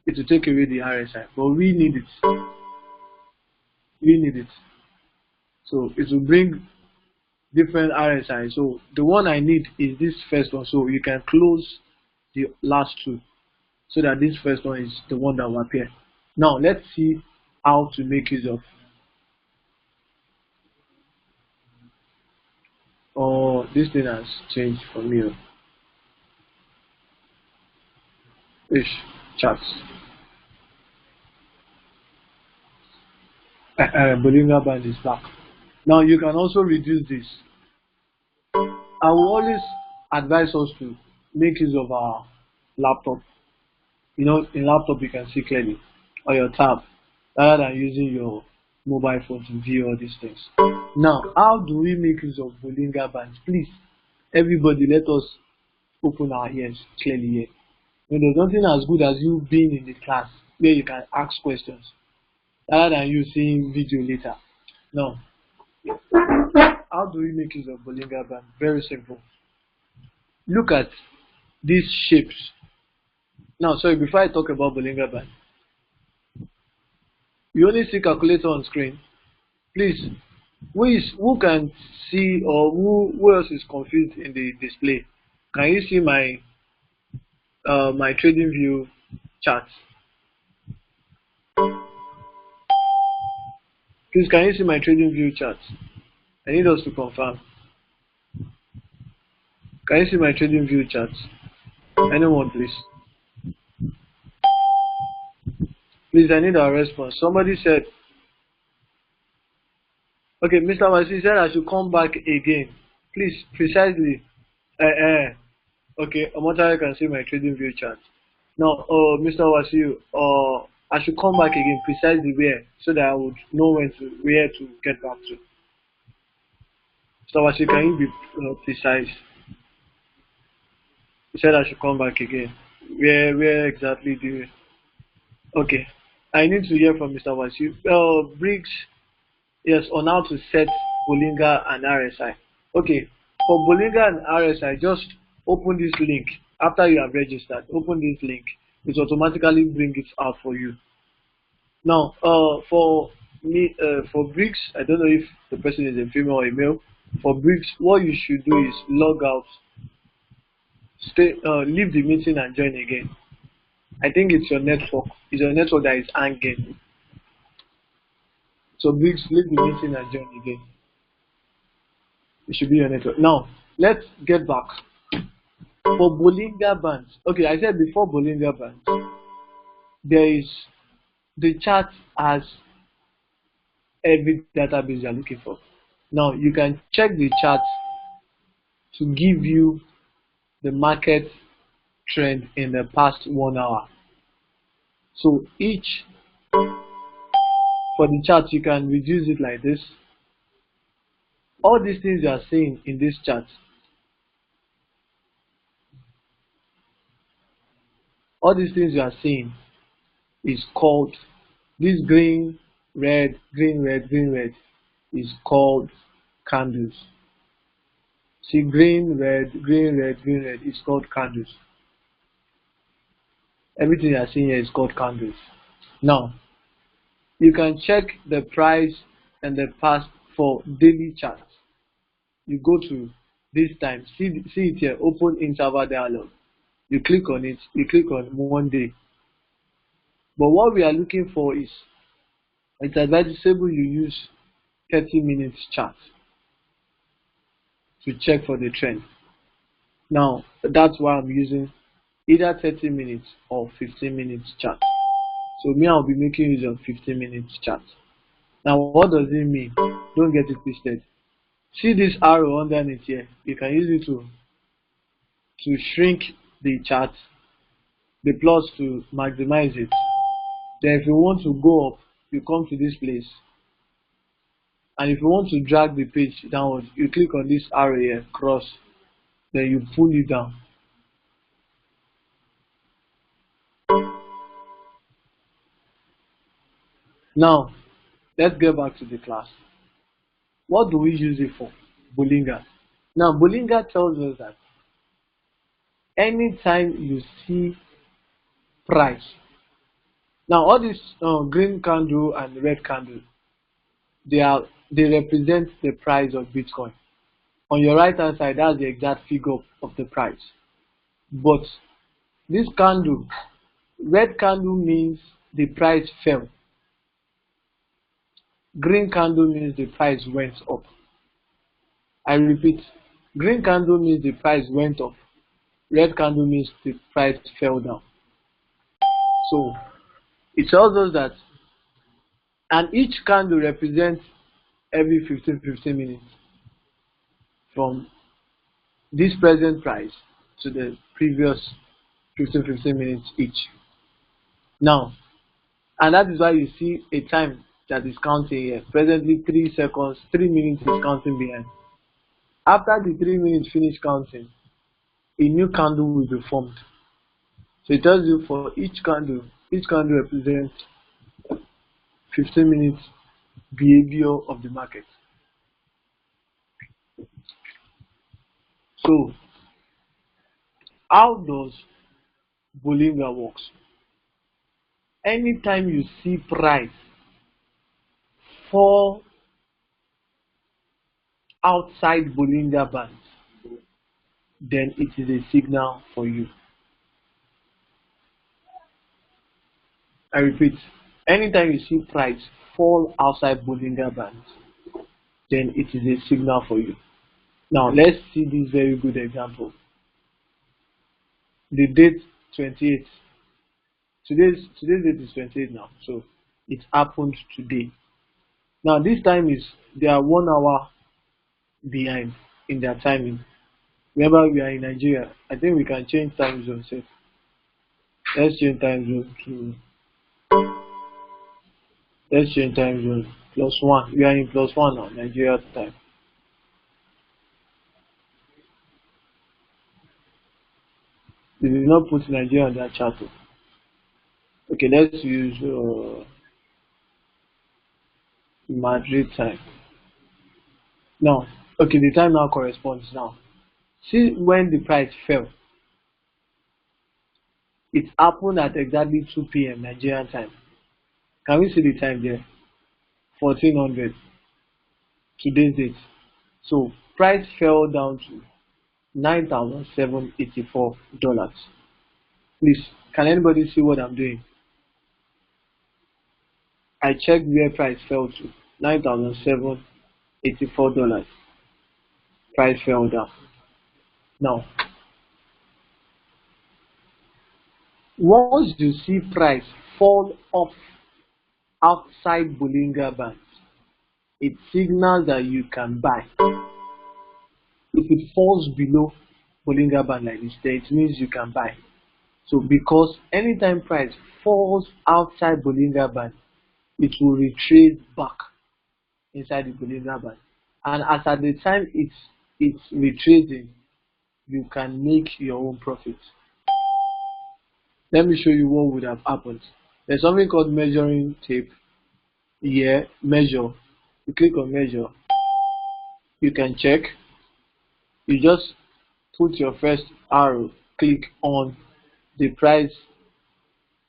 It will take away the RSI, but we need it. We need it. So it will bring different RSI. So the one I need is this first one. So you can close the last two, so that this first one is the one that will appear. Now let's see how to make use of. Oh, this thing has changed for me. Ish, charts. Bollinger Band is back. Now you can also reduce this. I will always advise us to make use of our laptop. You know, in laptop you can see clearly, or your tab, rather than using your mobile phone to view all these things. Now, how do we make use of Bollinger Bands? Please, everybody, let us open our ears clearly here. There's nothing as good as you being in the class where you can ask questions rather than you seeing video later. Now, how do we make use of Bollinger Band? Very simple. Look at these shapes. Now, sorry, before I talk about Bollinger Band, you only see calculator on screen. Please, who can see, or who else is confused in the display? Can you see my my TradingView chart? Please, can you see my TradingView chart? I need us to confirm. Can you see my TradingView chart? Anyone, please? Please, I need a response. Somebody said, okay, Mr. Wasi said I should come back again. Please, precisely. Okay, Omotari can see my TradingView chart. Now, Mr. Wasi, I should come back again, precisely where, so that I would know where to get back to. Mr. Wasi, can you be precise? He said I should come back again. Where exactly do you? Okay, I need to hear from Mr. Wasi. Briggs, yes, on how to set Bollinger and RSI. Okay, for Bollinger and RSI, just open this link. After you have registered, open this link. It automatically brings it out for you. Now, for me, for Briggs, I don't know if the person is a female or a male. For Briggs, what you should do is log out, leave the meeting and join again. I think it's your network. It's your network that is hanging. So Briggs, leave the meeting and join again. It should be your network. Now, let's get back. For Bollinger Bands, okay, I said before Bollinger Bands, there is the chart as every database you are looking for. Now, you can check the chart to give you the market trend in the past 1 hour. So each, for the chart, you can reduce it like this. All these things you are seeing in this chart, all these things you are seeing is called, this green, red, green, red, green, red is called candles. See, green, red, green, red, green, red is called candles. Everything you are seeing here is called candles. Now, you can check the price and the past for daily charts. You go to this time, see it here, open interval dialog. You click on it, you click on 1 day. But what we are looking for is, it's advisable you use 30 minutes chart to check for the trend. Now, that's why I'm using either 30 minutes or 15 minutes chart. So me, I'll be making use of 15 minutes chart. Now, what does it mean? Don't get it twisted. See this arrow underneath here? You can use it to shrink the chart, the plus to maximize it. Then if you want to go up, you come to this place. And if you want to drag the page downwards, you click on this arrow here, cross, then you pull it down. Now, let's get back to the class. What do we use it for? Bollinger. Now, Bollinger tells us that anytime you see price, now all this green candle and red candle, they represent the price of Bitcoin. On your right hand side, that's the exact figure of the price. But this candle, red candle means the price fell. Green candle means the price went up. I repeat, green candle means the price went up. Red candle means the price fell down. So it tells us that, and each candle represents every 15 minutes from this present price to the previous 15 minutes each. Now, and that is why you see a time that is counting here. Presently 3 seconds, 3 minutes is counting behind. After the 3 minutes finish counting, a new candle will be formed. So it tells you for each candle represents 15 minutes behavior of the market. So how does Bollinger works? Anytime you see price fall outside Bollinger Bands, then it is a signal for you. I repeat, anytime you see price fall outside Bollinger Bands, then it is a signal for you. Now let's see this very good example. The date 28. Today's date is 28 now, so it happened today. Now this time is they are 1 hour behind in their timing. Remember, we are in Nigeria. I think we can change time zone. So let's change time zone to +1. We are in +1 now, Nigeria time. They did not put Nigeria on their chart. Okay, let's use Madrid time. Now, okay, the time now corresponds now. See when the price fell. It happened at exactly 2 p.m. Nigerian time. Can we see the time there? 1400. Today's date. So price fell down to $9,784. Please, can anybody see what I'm doing? I checked where price fell to. $9,784. Price fell down. Now, once you see price fall off outside Bollinger Bands, it signals that you can buy. If it falls below Bollinger Band like this, then it means you can buy. So because anytime price falls outside Bollinger Band, it will retrace back inside the Bollinger Band. And as at the time it's retracing, you can make your own profit. Let me show you what would have happened. There's something called measuring tape. Here, measure. You click on measure. You can check. You just put your first arrow, click on the price,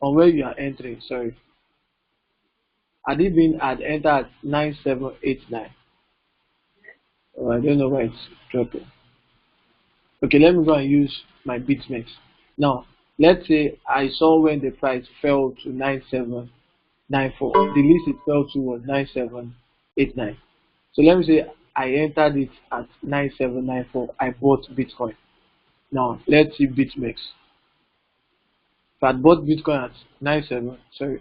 on where you are entering. Sorry. Had it been at enter at 9789? Oh, I don't know why it's dropping. Okay, let me go and use my BitMEX. Now, let's say I saw when the price fell to 9794. The least it fell to was 9789. So let me say I entered it at 9794. I bought Bitcoin. Now let's see BitMEX. If I bought Bitcoin at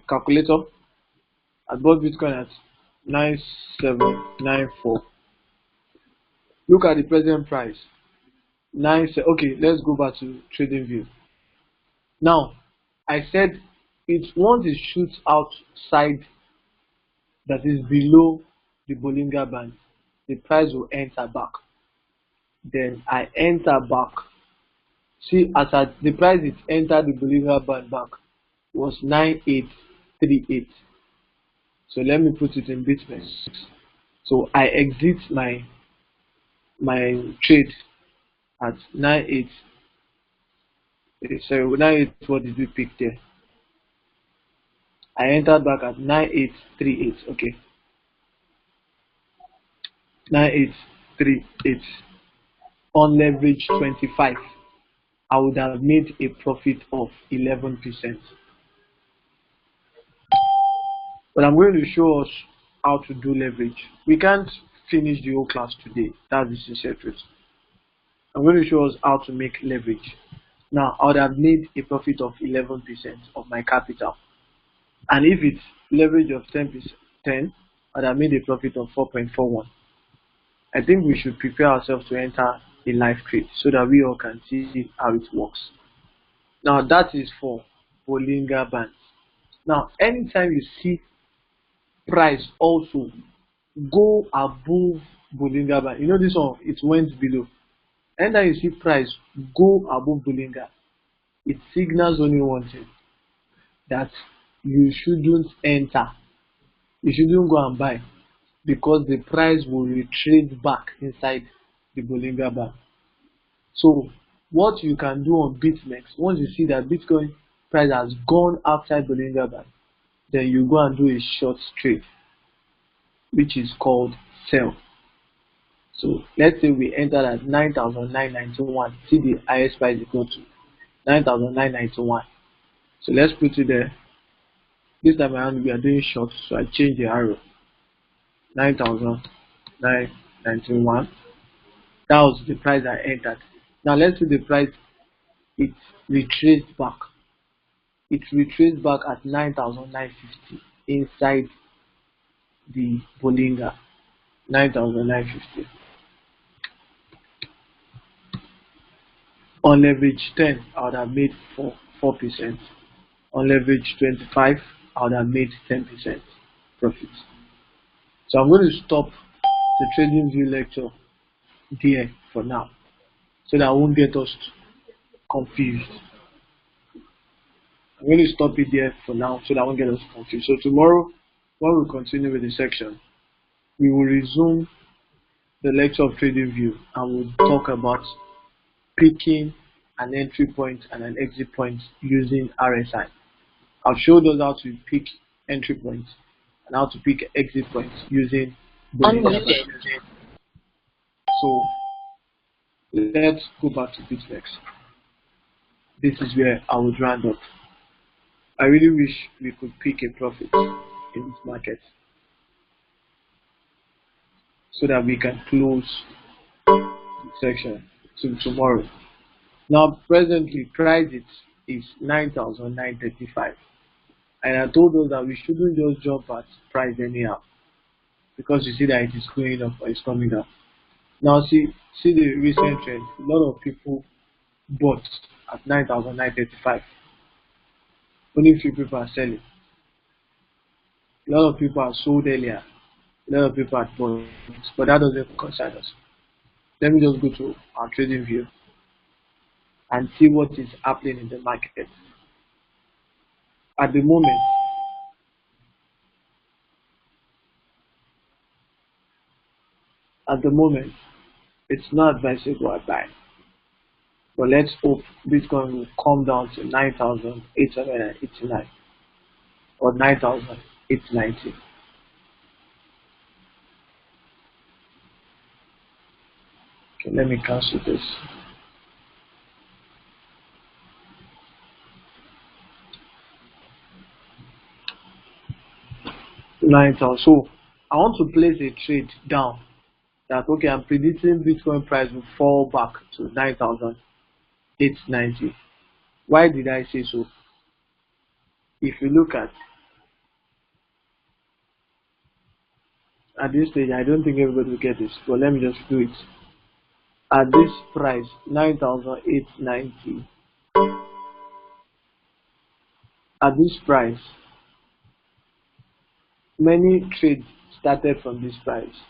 calculator. I bought Bitcoin at 9794. Look at the present price. Okay, let's go back to TradingView. Now, I said once it shoots outside, that is below the Bollinger Band, the price will enter back. Then I enter back. See, as at the price it entered the Bollinger Band back was 9838. So let me put it in BitMEX. So I exit my trade at 98. So 98, what did we pick there? I entered back at 9838. Okay, 9838 on leverage 25. I would have made a profit of 11%. But I'm going to show us how to do leverage. We can't finish the whole class today. That's the sincere truth. I'm going to show us how to make leverage. Now, I would have made a profit of 11% of my capital. And if it's leverage of 10%, I would have made a profit of 4.41. I think we should prepare ourselves to enter a live trade so that we all can see how it works. Now, that is for Bollinger Bands. Now, anytime you see price also go above Bollinger Band. You know this one, it went below. And then you see price go above Bollinger, it signals only one thing, that you shouldn't enter. You shouldn't go and buy because the price will retrace back inside the Bollinger Band. So what you can do on BitMEX, once you see that Bitcoin price has gone outside Bollinger Band, then you go and do a short trade, which is called sell. So let's say we entered at 9,991. See the highest price equal to 9,991. So let's put it there. This time around we are doing short, so I change the arrow. 9,991. That was the price I entered. Now let's see the price. It retraced back. It retraced back at 9,950 inside the Bollinger. 9,950. On leverage 10, I would have made 4%. On leverage 25, I would have made 10% profit. So I'm going to stop the TradingView lecture there for now, so that I won't get us confused. I'm going to stop it there for now, so that I won't get us confused. So tomorrow, when we continue with the section, we will resume the lecture of TradingView and we'll talk about picking an entry point and an exit point using RSI. I've showed us how to pick entry points and how to pick exit points using Bollinger Band. So let's go back to BitMEX. This is where I would round up. I really wish we could pick a profit in this market so that we can close the section till tomorrow. Now presently price is 9,935, and I told us that we shouldn't just jump at price anyhow, because you see that it is going up or it's coming down. Now see the recent trend. A lot of people bought at 9,935. Only few people are selling. A lot of people are sold earlier. A lot of people are bought, but that doesn't concern us. Let me just go to our TradingView and see what is happening in the market. At the moment, it's not advisable to buy. But let's hope Bitcoin will come down to 9,889 or 9,890. Okay, let me cancel this. So I want to place a trade down that, okay, I'm predicting Bitcoin price will fall back to 9,890. Why did I say so? If you look at this stage, I don't think everybody will get this, but let me just do it. At this price, 9,890. At this price, many trades started from this price.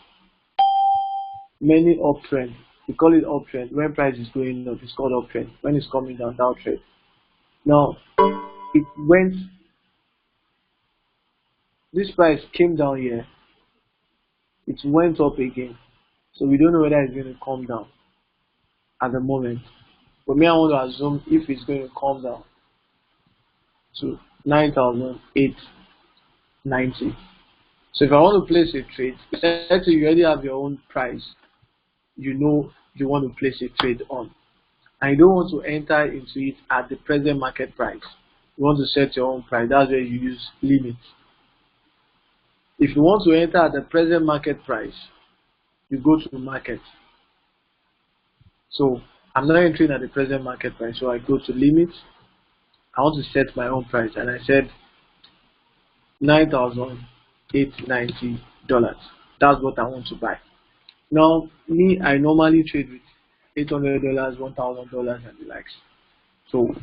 Many uptrend. We call it uptrend. When price is going up, it's called uptrend. When it's coming down, downtrend. Now, this price came down here. It went up again. So we don't know whether it's going to come down at the moment. But me, I want to assume if it's going to come down to 9,890. So if I want to place a trade, let's say you already have your own price, you know you want to place a trade on, and you don't want to enter into it at the present market price. You want to set your own price. That's where you use limits. If you want to enter at the present market price, you go to the market. So I'm not entering at the present market price, so I go to limits. I want to set my own price, and I said $9,890. That's what I want to buy. Now, me, I normally trade with $800, $1,000, and the likes. So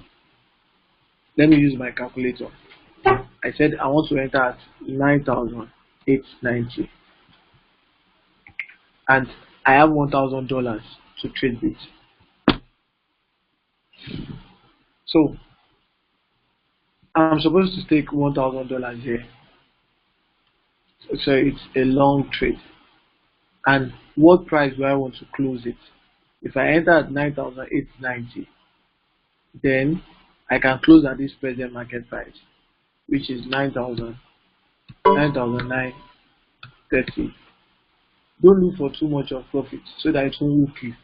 let me use my calculator. I said I want to enter at 9,000. 9,890, and I have $1,000 to trade with. So I'm supposed to take $1,000 here. So it's a long trade. And what price do I want to close it? If I enter at 9,890, then I can close at this present market price, which is 9,930. Don't look for too much of profit so that it won't hook you.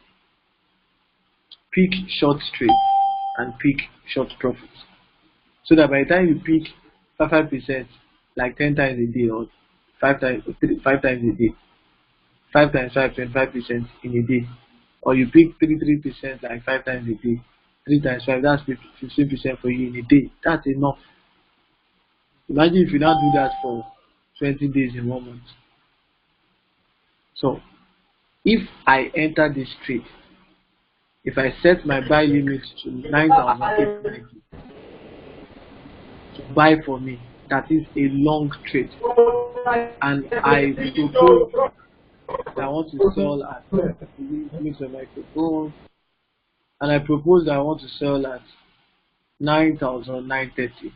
Pick short trade and pick short profit, so that by the time you pick 5%, like 10 times a day, or 5 times a day, 5 times 5, 25% in a day, or you pick 3%, like 5 times a day, 3 times 5, that's 15% for you in a day. That's enough. Imagine if you now do that for 20 days in 1 month. So if I enter this trade, if I set my buy limit to 9,890 to buy for me, that is a long trade, and I propose that I want to sell at mix a microphone, and I propose that I want to sell at 9,930.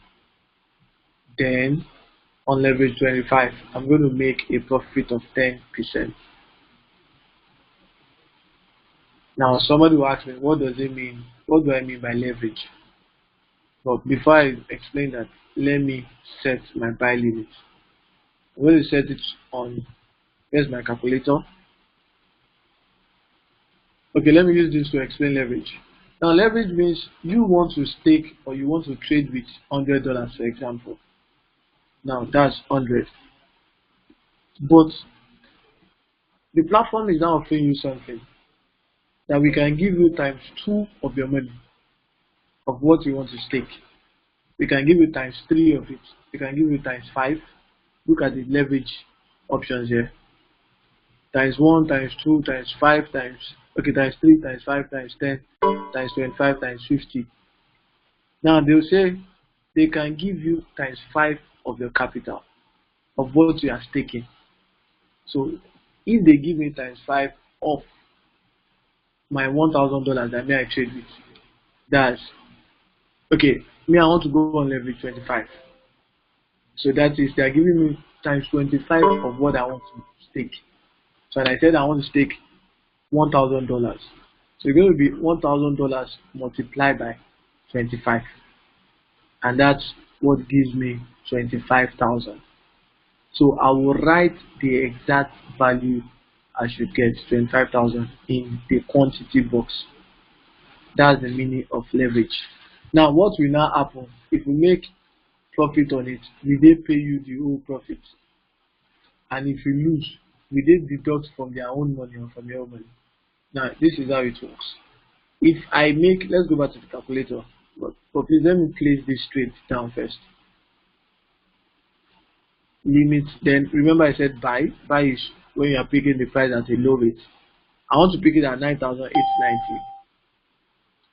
Then on leverage 25, I'm going to make a profit of 10%. Now somebody will ask me, what does it mean? What do I mean by leverage? But before I explain that, let me set my buy limit. I'm going to set it on, here's my calculator. Okay, let me use this to explain leverage. Now leverage means you want to stake, or you want to trade with $100, for example. Now that's 100. But the platform is now offering you something that we can give you times 2 of your money, of what you want to stake. We can give you times 3 of it. We can give you times 5. Look at the leverage options here. Times 1, times 2, times 5, times 3, times 5, times 10, times 25, times 50. Now they'll say they can give you times 5 of your capital, of what you are staking. So if they give me times 5 of my $1,000 that I trade with, that's okay. Me, I want to go on leverage 25. So that is, they are giving me times 25 of what I want to stake. So and I said I want to stake $1,000. So it's going to be $1,000 multiplied by 25, and that's what gives me 25,000. So I will write the exact value I should get, 25,000, in the quantity box. That's the meaning of leverage. Now what will now happen if we make profit on it? Will they pay you the whole profit? And if you lose, will they deduct from their own money or from your own money? Now this is how it works. If I make, let's go back to the calculator, but please let me place this trade down first. Limit, then remember I said buy. Buy is when you are picking the price at a low rate. I want to pick it at 9,890.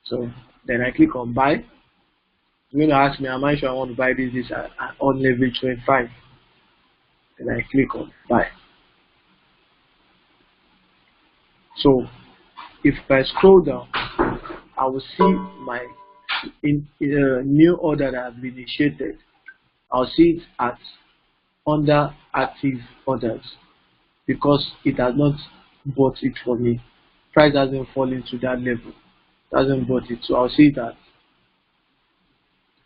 So then I click on buy. It's going to ask me, am I sure I want to buy this at on leverage 25? Then I click on buy. So if I scroll down, I will see my new order that has been initiated. I'll see it at under active orders because it has not bought it for me. Price hasn't fallen to that level. It hasn't bought it. So I'll see it at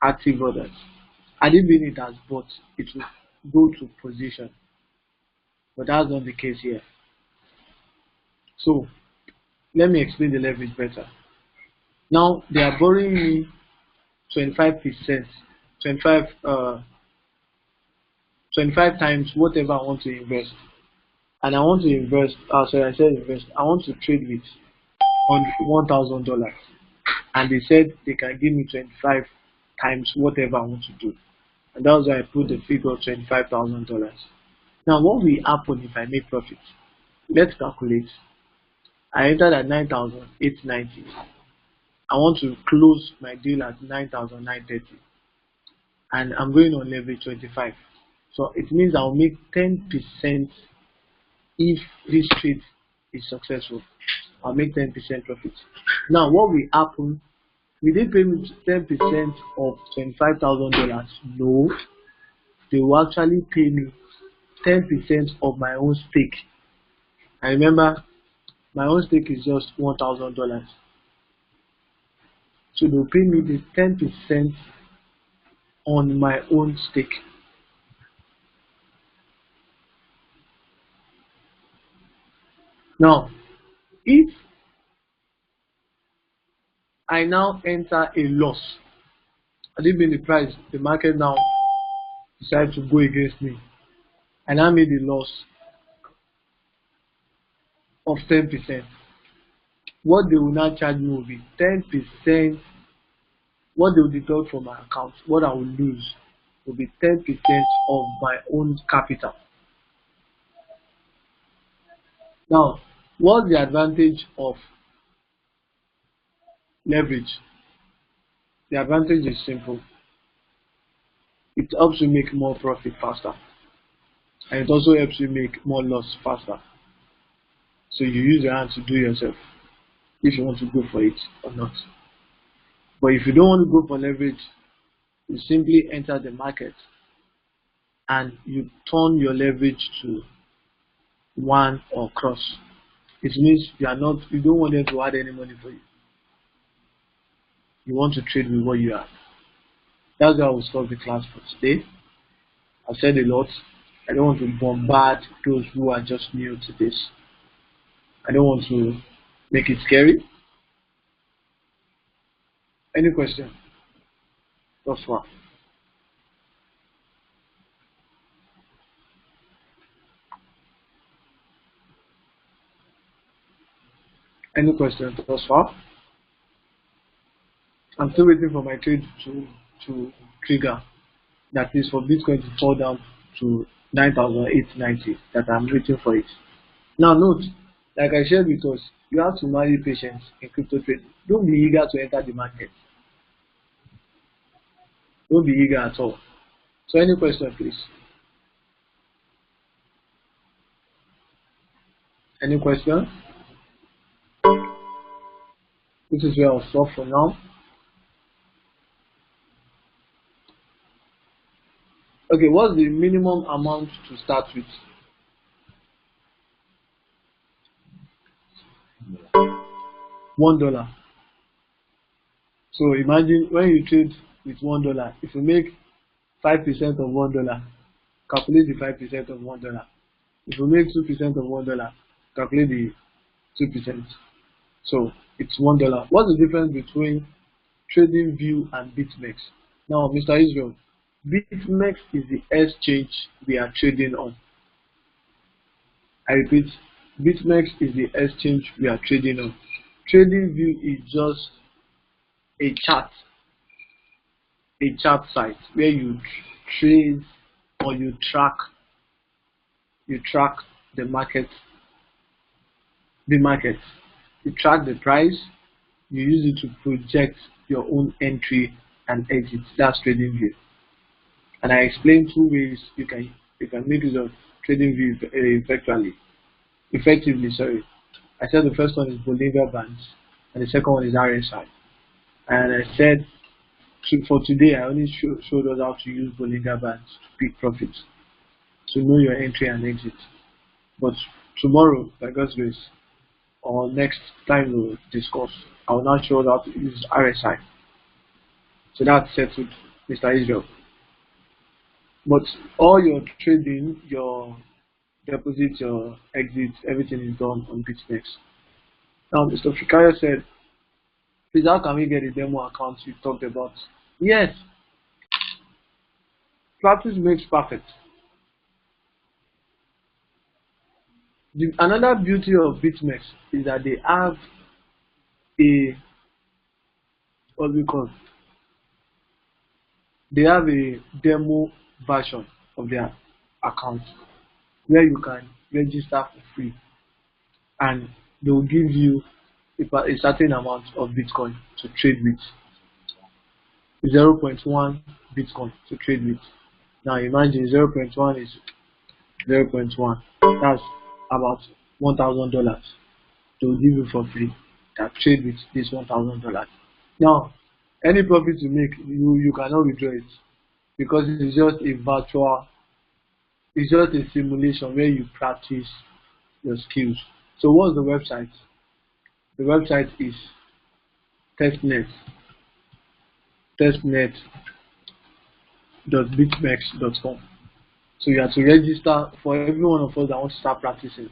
active orders. And if it has bought, it will go to position. But that's not the case here. So let me explain the leverage better. Now they are borrowing me 25%, 25 times whatever I want to invest. And I want to invest, I want to trade with $1,000. And they said they can give me 25 times whatever I want to do. And that's why I put the figure of $25,000. Now what will happen if I make profit? Let's calculate. I entered at 9,890. I want to close my deal at 9,930. And I'm going on leverage 25. So it means I'll make 10% if this trade is successful. I'll make 10% profit. Now, what will happen? Will they pay me 10% of $25,000? No, they will actually pay me 10% of my own stake. And remember, my own stake is just $1,000. So they'll pay me the 10% on my own stake. Now, if I now enter a loss, and even the market now decides to go against me, and I made a loss of 10%, what they will now charge me will be 10%. What they will deduct from my account, what I will lose, will be 10% of my own capital. Now, what's the advantage of leverage? The advantage is simple. It helps you make more profit faster, and it also helps you make more loss faster. So you use your hand to do yourself if you want to go for it or not. But if you don't want to go for leverage, you simply enter the market and you turn your leverage to 1 or cross. It means you don't want them to add any money for you. You want to trade with what you have. That's why I will stop the class for today. I've said a lot. I don't want to bombard those who are just new to this. I don't want to make it scary. Any question thus far? Any questions thus far? I'm still waiting for my trade to trigger. That is for Bitcoin to fall down to 9,890. That I'm waiting for it. Now note, like I shared with us, you have to manage patience in crypto trading. Don't be eager to enter the market. Don't be eager at all. So any question, please? Any question? This is where I'll stop for now. Okay, what's the minimum amount to start with? $1. So imagine when you trade with $1, if you make 5% of $1, calculate the 5% of $1. If you make 2% of $1, calculate the 2%. So it's $1. What's the difference between TradingView and BitMEX? Now, Mr. Israel, BitMEX is the exchange we are trading on. I repeat, BitMEX is the exchange we are trading on. TradingView is just a chart site where you trade or you track the market. You track the price, you use it to project your own entry and exit. That's TradingView. And I explained 2 ways you can make use of TradingView effectively. I said the first one is Bollinger Bands and the second one is RSI. And I said for today I only showed us how to use Bollinger Bands to pick profits, to know your entry and exit. But tomorrow, by God's grace, or next time we'll discuss, I will now show us how to use RSI. So that's settled, Mr. Israel. But all your trading, your deposit, your exit, everything is done on BitMEX. Now, Mr. Fikayo said, please, how can we get a demo account you talked about? Yes, practice makes perfect. Another beauty of BitMEX is that they have they have a demo version of their account where you can register for free, and they will give you a certain amount of Bitcoin to trade with, 0.1 Bitcoin to trade with. Now imagine 0.1 is 0.1. That's about $1,000 to give you for free. That trade with this $1,000. Now, any profit you make, you cannot withdraw it because it's just a virtual. It's just a simulation where you practice your skills. So what's the website? The website is testnet.bitmex.com. So you have to register. For every one of us that wants to start practicing,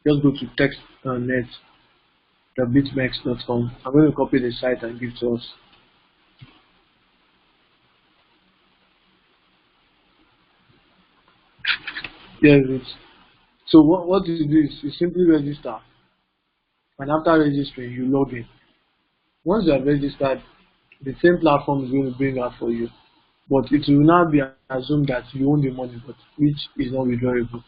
just go to testnet.bitmex.com. I'm going to copy the site and give to us. Yes, so what you do is you simply register, and after registering, you log in. Once you have registered, the same platform is going to bring out for you, but it will now be assumed that you own the money, but which is not withdrawable.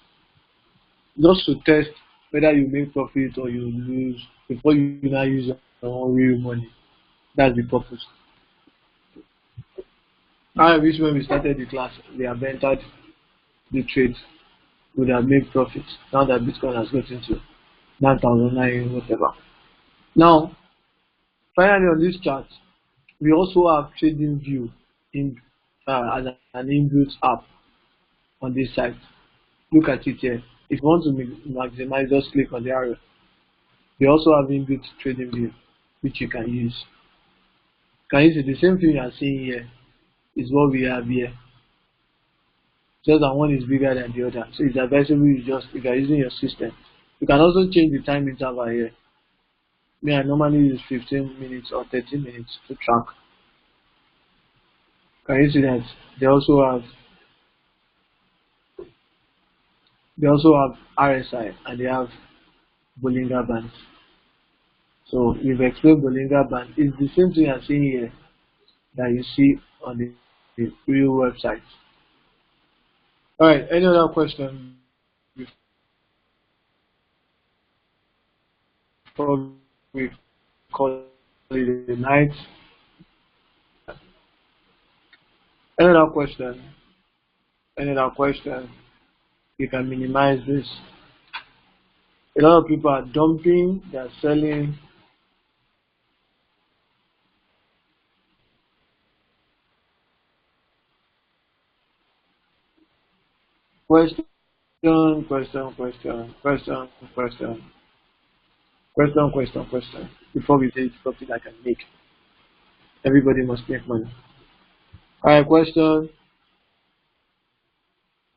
Just to test whether you make profit or you lose before you now use your own real money. That's the purpose. I wish when we started the class, they have entered the trade, would have made profits. Now that Bitcoin has gotten to 9,009 whatever. Now, finally on this chart, we also have TradingView as an inbuilt app on this site. Look at it here. If you want to maximize, just click on the arrow. We also have inbuilt TradingView, which you can use. Can you see the same thing you are seeing here is what we have here? Just that one is bigger than the other. So it's advisable if you are using your system. You can also change the time interval here. Me, I normally use 15 minutes or 30 minutes to track. Can you see that? They also have RSI and they have Bollinger Bands. So we've explained Bollinger Band. It's the same thing I'm seeing here that you see on the real website. Alright, any other question before we call it a night? Any other question? You can minimize this. A lot of people are dumping, they are selling. Question. Before we take profit I can make. Everybody must make money. Alright, question.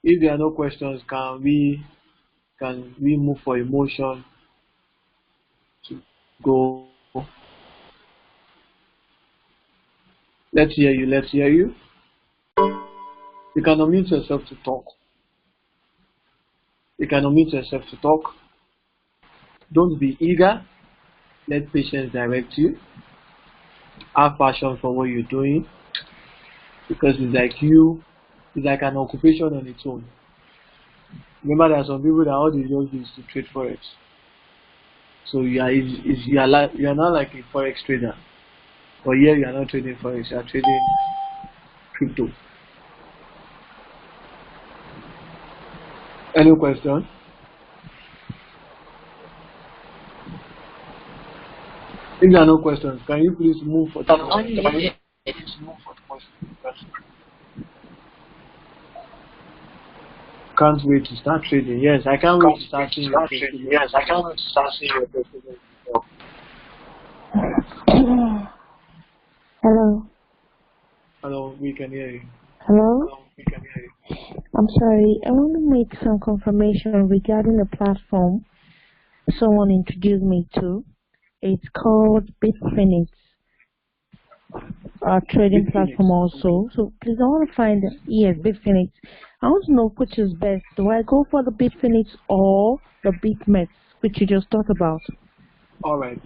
If there are no questions, can we move for a motion to go? Let's hear you. You can unmute yourself to talk. Don't be eager. Let patience direct you. Have passion for what you're doing, because it's like an occupation on its own. Remember, there are some people that all they just do is to trade forex. So you are not like a forex trader, but here you are not trading forex. You are trading crypto. Any question? If there are no questions, can you please move for the question? Can't wait to start trading. Yes, I can't wait to start seeing your trading. Hello, we can hear you. Hello? I'm sorry, I want to make some confirmation regarding the platform someone introduced me to. It's called BitMEX, our trading platform also. So please, I want to find, yes, BitMEX. I want to know which is best. Do I go for the BitMEX or the BitMEX, which you just talked about? Alright,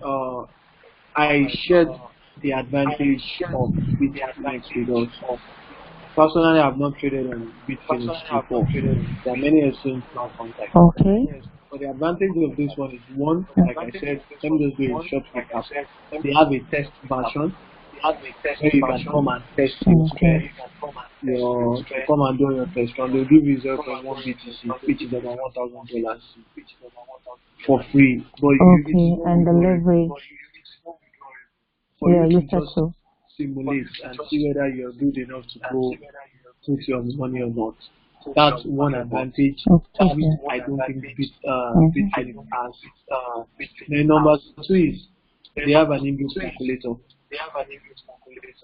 I shared the advantage of BitMEX because personally I've not traded on BitMEX before. There are many exchange platforms. Okay. But the advantage of this one is, one, like I said, let me just do a short recap. They have a test version where you can come and test it. Okay. to come and do your first round, they'll give you 0.1 BTC, which is about $1,000 for free. But Okay, and the leverage. Yeah, you said so. Simulate and see whether you're good enough to go put your money or not. That's one advantage which I don't think Bitcoin has. The number two is they have an inbuilt calculator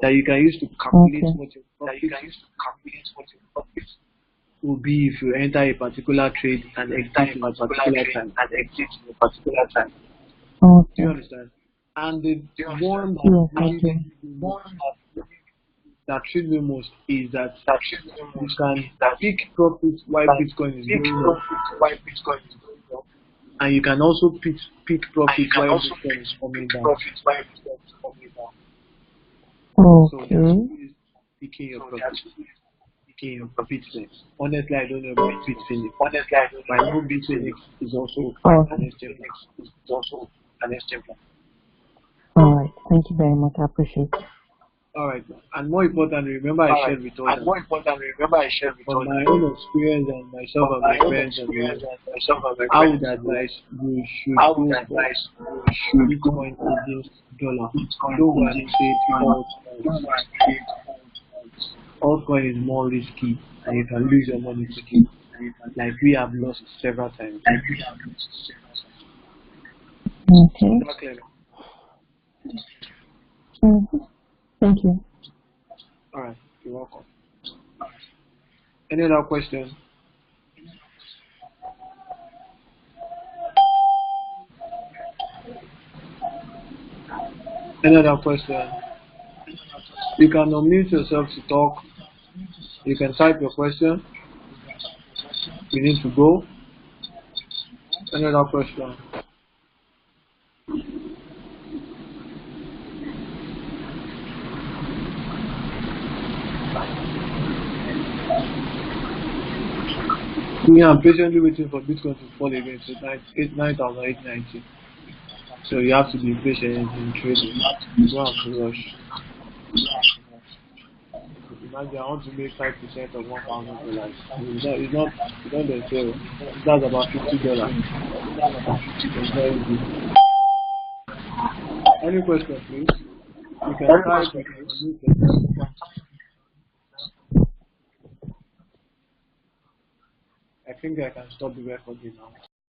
that you can use to calculate what your profit will be if you enter a particular trade and exit in a particular time. Do you understand? And the one that should be most is that you can pick profits while Bitcoin is going up, and you can also pick profits while Bitcoin is coming down. So that's picking your profits. Bitfinex. Honestly, I don't know about Bitfinex. But I know Bitfinex is also an exchange. All right. Thank you very much. I appreciate it. All right. And more importantly, remember I shared with all from my own experience and myself and my friends I would advise you should go for Bitcoin against dollar. Don't go and trade altcoin is more risky and you can lose your money quickly. Like we have lost several times. Okay. Thank you. All right. You're welcome. Any other question? Any other question? You can unmute yourself to talk. You can type your question. You need to go. Any other question? Yeah, I'm patiently waiting for Bitcoin to fall again to 9,890. So you have to be patient in trading. You don't have to rush. Imagine I want to make 5% of $1,000. It's not the zero. That's about $50. It's very good. Any question, please? You can type. I think I can stop the recording now.